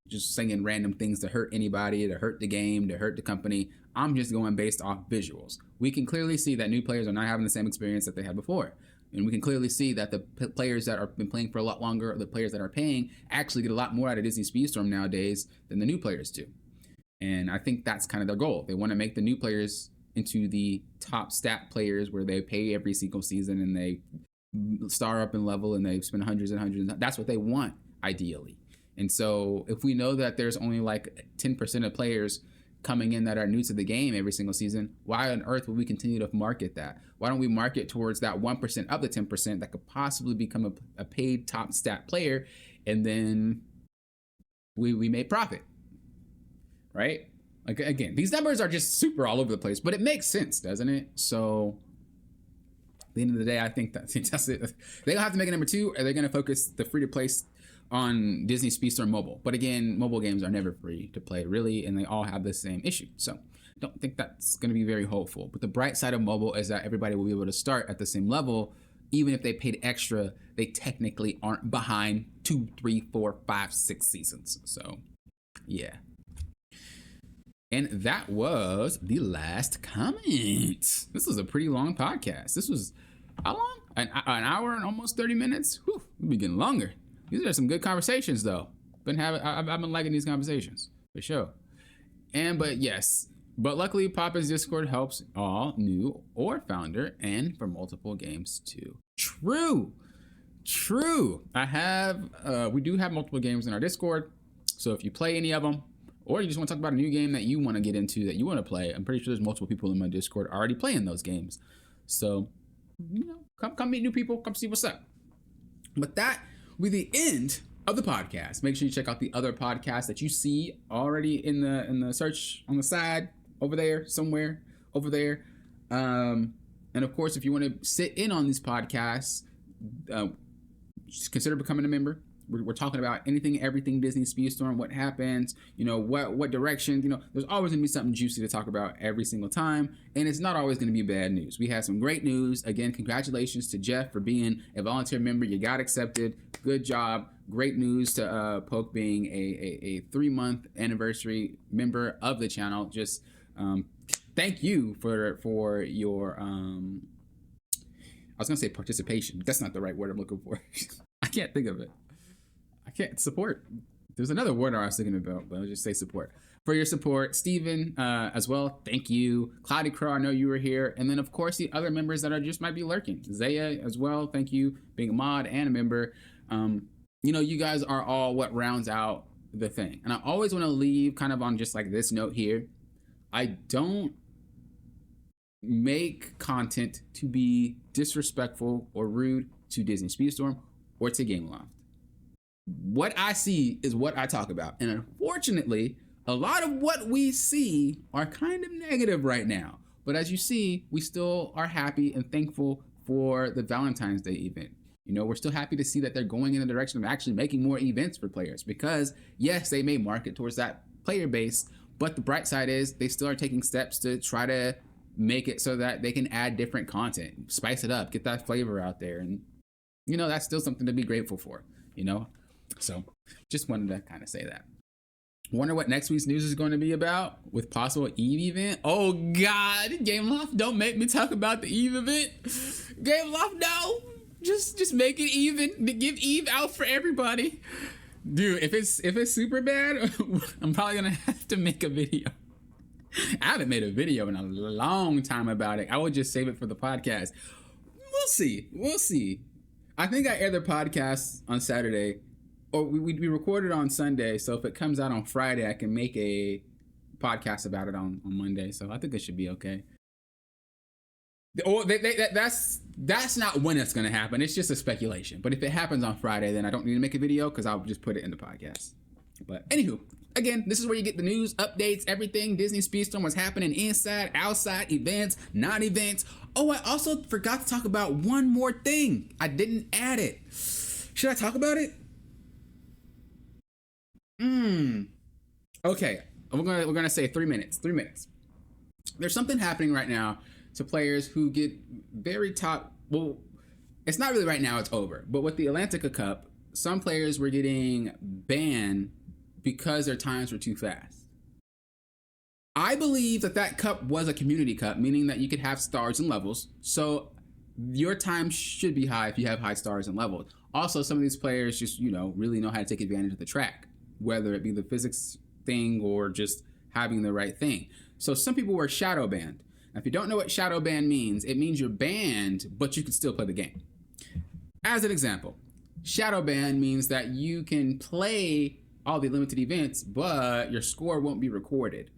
just saying random things to hurt anybody, to hurt the game, to hurt the company. I'm just going based off visuals. We can clearly see that new players are not having the same experience that they had before. And we can clearly see that the players that have been playing for a lot longer, or the players that are paying, actually get a lot more out of Disney Speedstorm nowadays than the new players do. And I think that's kind of their goal. They want to make the new players into the top stat players, where they pay every single season and they star up in level and they spend hundreds and hundreds. That's what they want, ideally. And so if we know that there's only like 10% of players coming in that are new to the game every single season, why on earth would we continue to market that? Why don't we market towards that 1% of the 10% that could possibly become a paid top stat player, and then we may profit, right? Like, again, these numbers are just super all over the place, but it makes sense, doesn't it? So at the end of the day, I think that's it. They don't have to make a number two, or they're going to focus the free-to-play on Disney Speedstorm Mobile. But again, mobile games are never free to play, really, and they all have the same issue. So I don't think that's going to be very hopeful. But the bright side of mobile is that everybody will be able to start at the same level. Even if they paid extra, they technically aren't behind 2, 3, 4, 5, 6 seasons. So yeah. And that was the last comment. This was a pretty long podcast. This was, how long? An hour and almost 30 minutes? Whew, we'll be getting longer. These are some good conversations, though. I've been liking these conversations, for sure. But luckily, Papa's Discord helps all new or founder, and for multiple games too. True. We do have multiple games in our Discord. So if you play any of them, or you just want to talk about a new game that you want to get into, that you want to play. I'm pretty sure there's multiple people in my Discord already playing those games. So, come meet new people, come see what's up. But that will be the end of the podcast. Make sure you check out the other podcasts that you see already in the search on the side over there, somewhere over there. And of course, if you want to sit in on these podcasts, just consider becoming a member. We're talking about anything, everything Disney Speedstorm, what happens, what direction, there's always gonna be something juicy to talk about every single time. And it's not always gonna be bad news. We had some great news. Again, congratulations to Jeff for being a volunteer member. You got accepted. Good job. Great news to Poke being a 3-month anniversary member of the channel. Just thank you for your I was gonna say participation. That's not the right word I'm looking for. I can't think of it. I can't support. There's another word I was thinking about, but I'll just say support. For your support, Steven, as well, thank you. Cloudy Crow, I know you were here. And then, of course, the other members that are just might be lurking. Zaya, as well, thank you, being a mod and a member. You guys are all what rounds out the thing. And I always want to leave kind of on just like this note here. I don't make content to be disrespectful or rude to Disney Speedstorm or to Gameloft. What I see is what I talk about. And unfortunately, a lot of what we see are kind of negative right now. But as you see, we still are happy and thankful for the Valentine's Day event. We're still happy to see that they're going in the direction of actually making more events for players, because yes, they may market towards that player base, but the bright side is they still are taking steps to try to make it so that they can add different content, spice it up, get that flavor out there. And, that's still something to be grateful for, So just wanted to kind of say that. Wonder what next week's news is going to be about with possible Eve event. Oh God, Gameloft, don't make me talk about the Eve event. Gameloft, no, just make it even. Give Eve out for everybody, dude. If it's super bad, I'm probably gonna have to make a video. I haven't made a video in a long time about it. I will just save it for the podcast. We'll see. I think I air the podcast on Saturday. Or we recorded on Sunday, so if it comes out on Friday, I can make a podcast about it on Monday. So I think it should be okay. Or that's not when it's going to happen. It's just a speculation. But if it happens on Friday, then I don't need to make a video because I'll just put it in the podcast. But anywho, again, this is where you get the news, updates, everything. Disney Speedstorm, what's happening inside, outside, events, non-events. Oh, I also forgot to talk about one more thing. I didn't add it. Should I talk about it? Okay, we're gonna say 3 minutes. 3 minutes. There's something happening right now to players who get very top. Well, it's not really right now. It's over. But with the Atlantica Cup, some players were getting banned because their times were too fast. I believe that cup was a community cup, meaning that you could have stars and levels. So your time should be high if you have high stars and levels. Also, some of these players just really know how to take advantage of the track, whether it be the physics thing or just having the right thing. So some people were shadow banned. Now, if you don't know what shadow ban means, it means you're banned, but you can still play the game. As an example, shadow ban means that you can play all the limited events, but your score won't be recorded.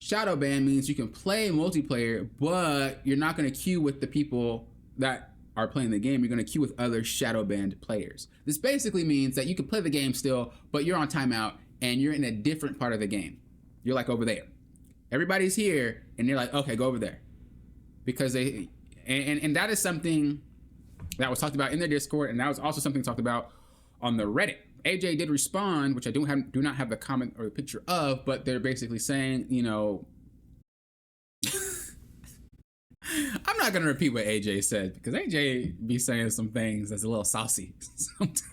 Shadow ban means you can play multiplayer, but you're not going to queue with the people that are playing the game. You're going to queue with other shadow banned players. This basically means that you can play the game still, but you're on timeout and you're in a different part of the game. You're like over there. Everybody's here and they're like, okay, go over there. Because they, and that is something that was talked about in their Discord, and that was also something talked about on the Reddit. AJ did respond, which I do not have the comment or the picture of, but they're basically saying, I'm not going to repeat what AJ said because AJ be saying some things that's a little saucy sometimes.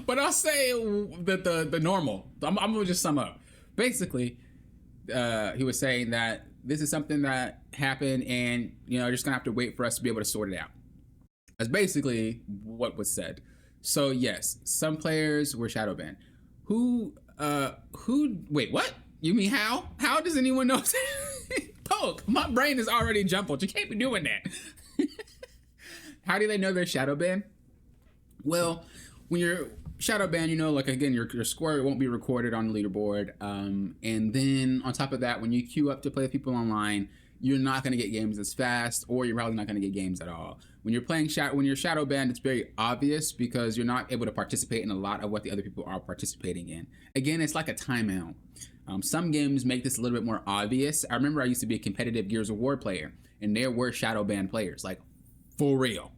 But I'll say that the normal. I'm going to just sum up. Basically, he was saying that this is something that happened and, you're just going to have to wait for us to be able to sort it out. That's basically what was said. So yes, some players were shadow banned. Wait, what? You mean how? How does anyone know? Poke, my brain is already jumbled. You can't be doing that. How do they know they're shadow banned? Well, when you're shadow ban, you know, like again, your score won't be recorded on the leaderboard. And then on top of that, when you queue up to play with people online, you're not going to get games as fast, or you're probably not going to get games at all. When you're playing when you're shadow banned, it's very obvious because you're not able to participate in a lot of what the other people are participating in. Again, it's like a timeout. Some games make this a little bit more obvious. I remember I used to be a competitive Gears of War player, and there were shadow banned players, like for real.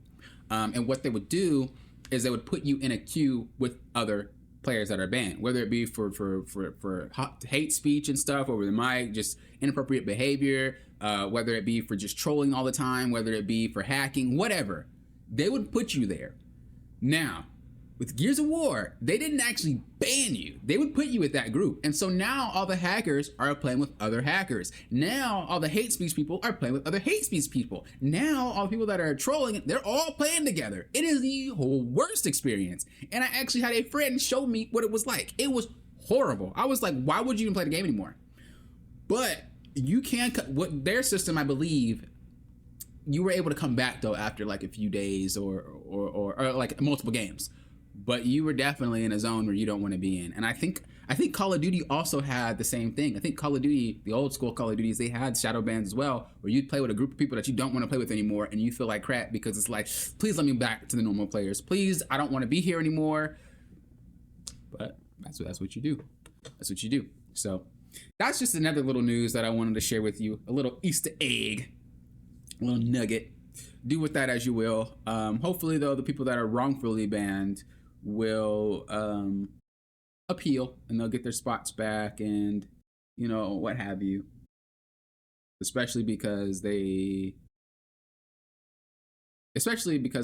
And what they would do is they would put you in a queue with other players that are banned, whether it be for hate speech and stuff over the mic, just inappropriate behavior, whether it be for just trolling all the time, whether it be for hacking, whatever. They would put you there. Now, with Gears of War, they didn't actually ban you. They would put you with that group. And so now all the hackers are playing with other hackers. Now all the hate speech people are playing with other hate speech people. Now all the people that are trolling, they're all playing together. It is the whole worst experience. And I actually had a friend show me what it was like. It was horrible. I was like, why would you even play the game anymore? But you can, what their system, I believe, you were able to come back though after like a few days or like multiple games. But you were definitely in a zone where you don't want to be in. And I think Call of Duty also had the same thing. I think Call of Duty, the old school Call of Duties, they had shadow bans as well, where you'd play with a group of people that you don't want to play with anymore, and you feel like crap because it's like, please let me back to the normal players. Please, I don't want to be here anymore. But that's what you do. That's what you do. So that's just another little news that I wanted to share with you. A little Easter egg, a little nugget. Do with that as you will. Hopefully, though, the people that are wrongfully banned will appeal, and they'll get their spots back, and you know, what have you. Especially because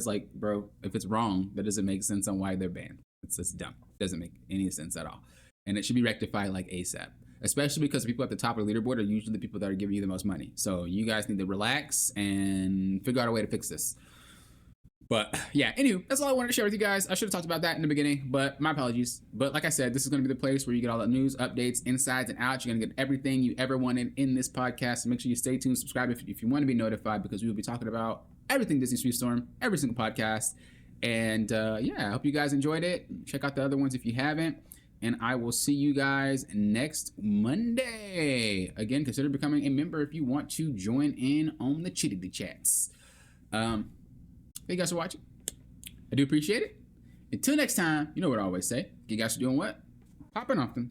like, bro, if it's wrong, that doesn't make sense on why they're banned. It's just dumb. It doesn't make any sense at all, and it should be rectified like ASAP. Especially because the people at the top of the leaderboard are usually the people that are giving you the most money. So you guys need to relax and figure out a way to fix this. But yeah, anyway, that's all I wanted to share with you guys. I should have talked about that in the beginning, but my apologies. But like I said, this is going to be the place where you get all the news, updates, insides, and outs. You're going to get everything you ever wanted in this podcast. So make sure you stay tuned, subscribe if you want to be notified, because we will be talking about everything Disney Speedstorm, every single podcast. And yeah, I hope you guys enjoyed it. Check out the other ones if you haven't. And I will see you guys next Monday. Again, consider becoming a member if you want to join in on the Chittity Chats. Thank you guys for watching. I do appreciate it. Until next time, you know what I always say. You guys are doing what? Popping often.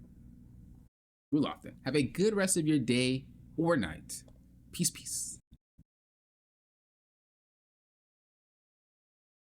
Real often. Have a good rest of your day or night. Peace, peace.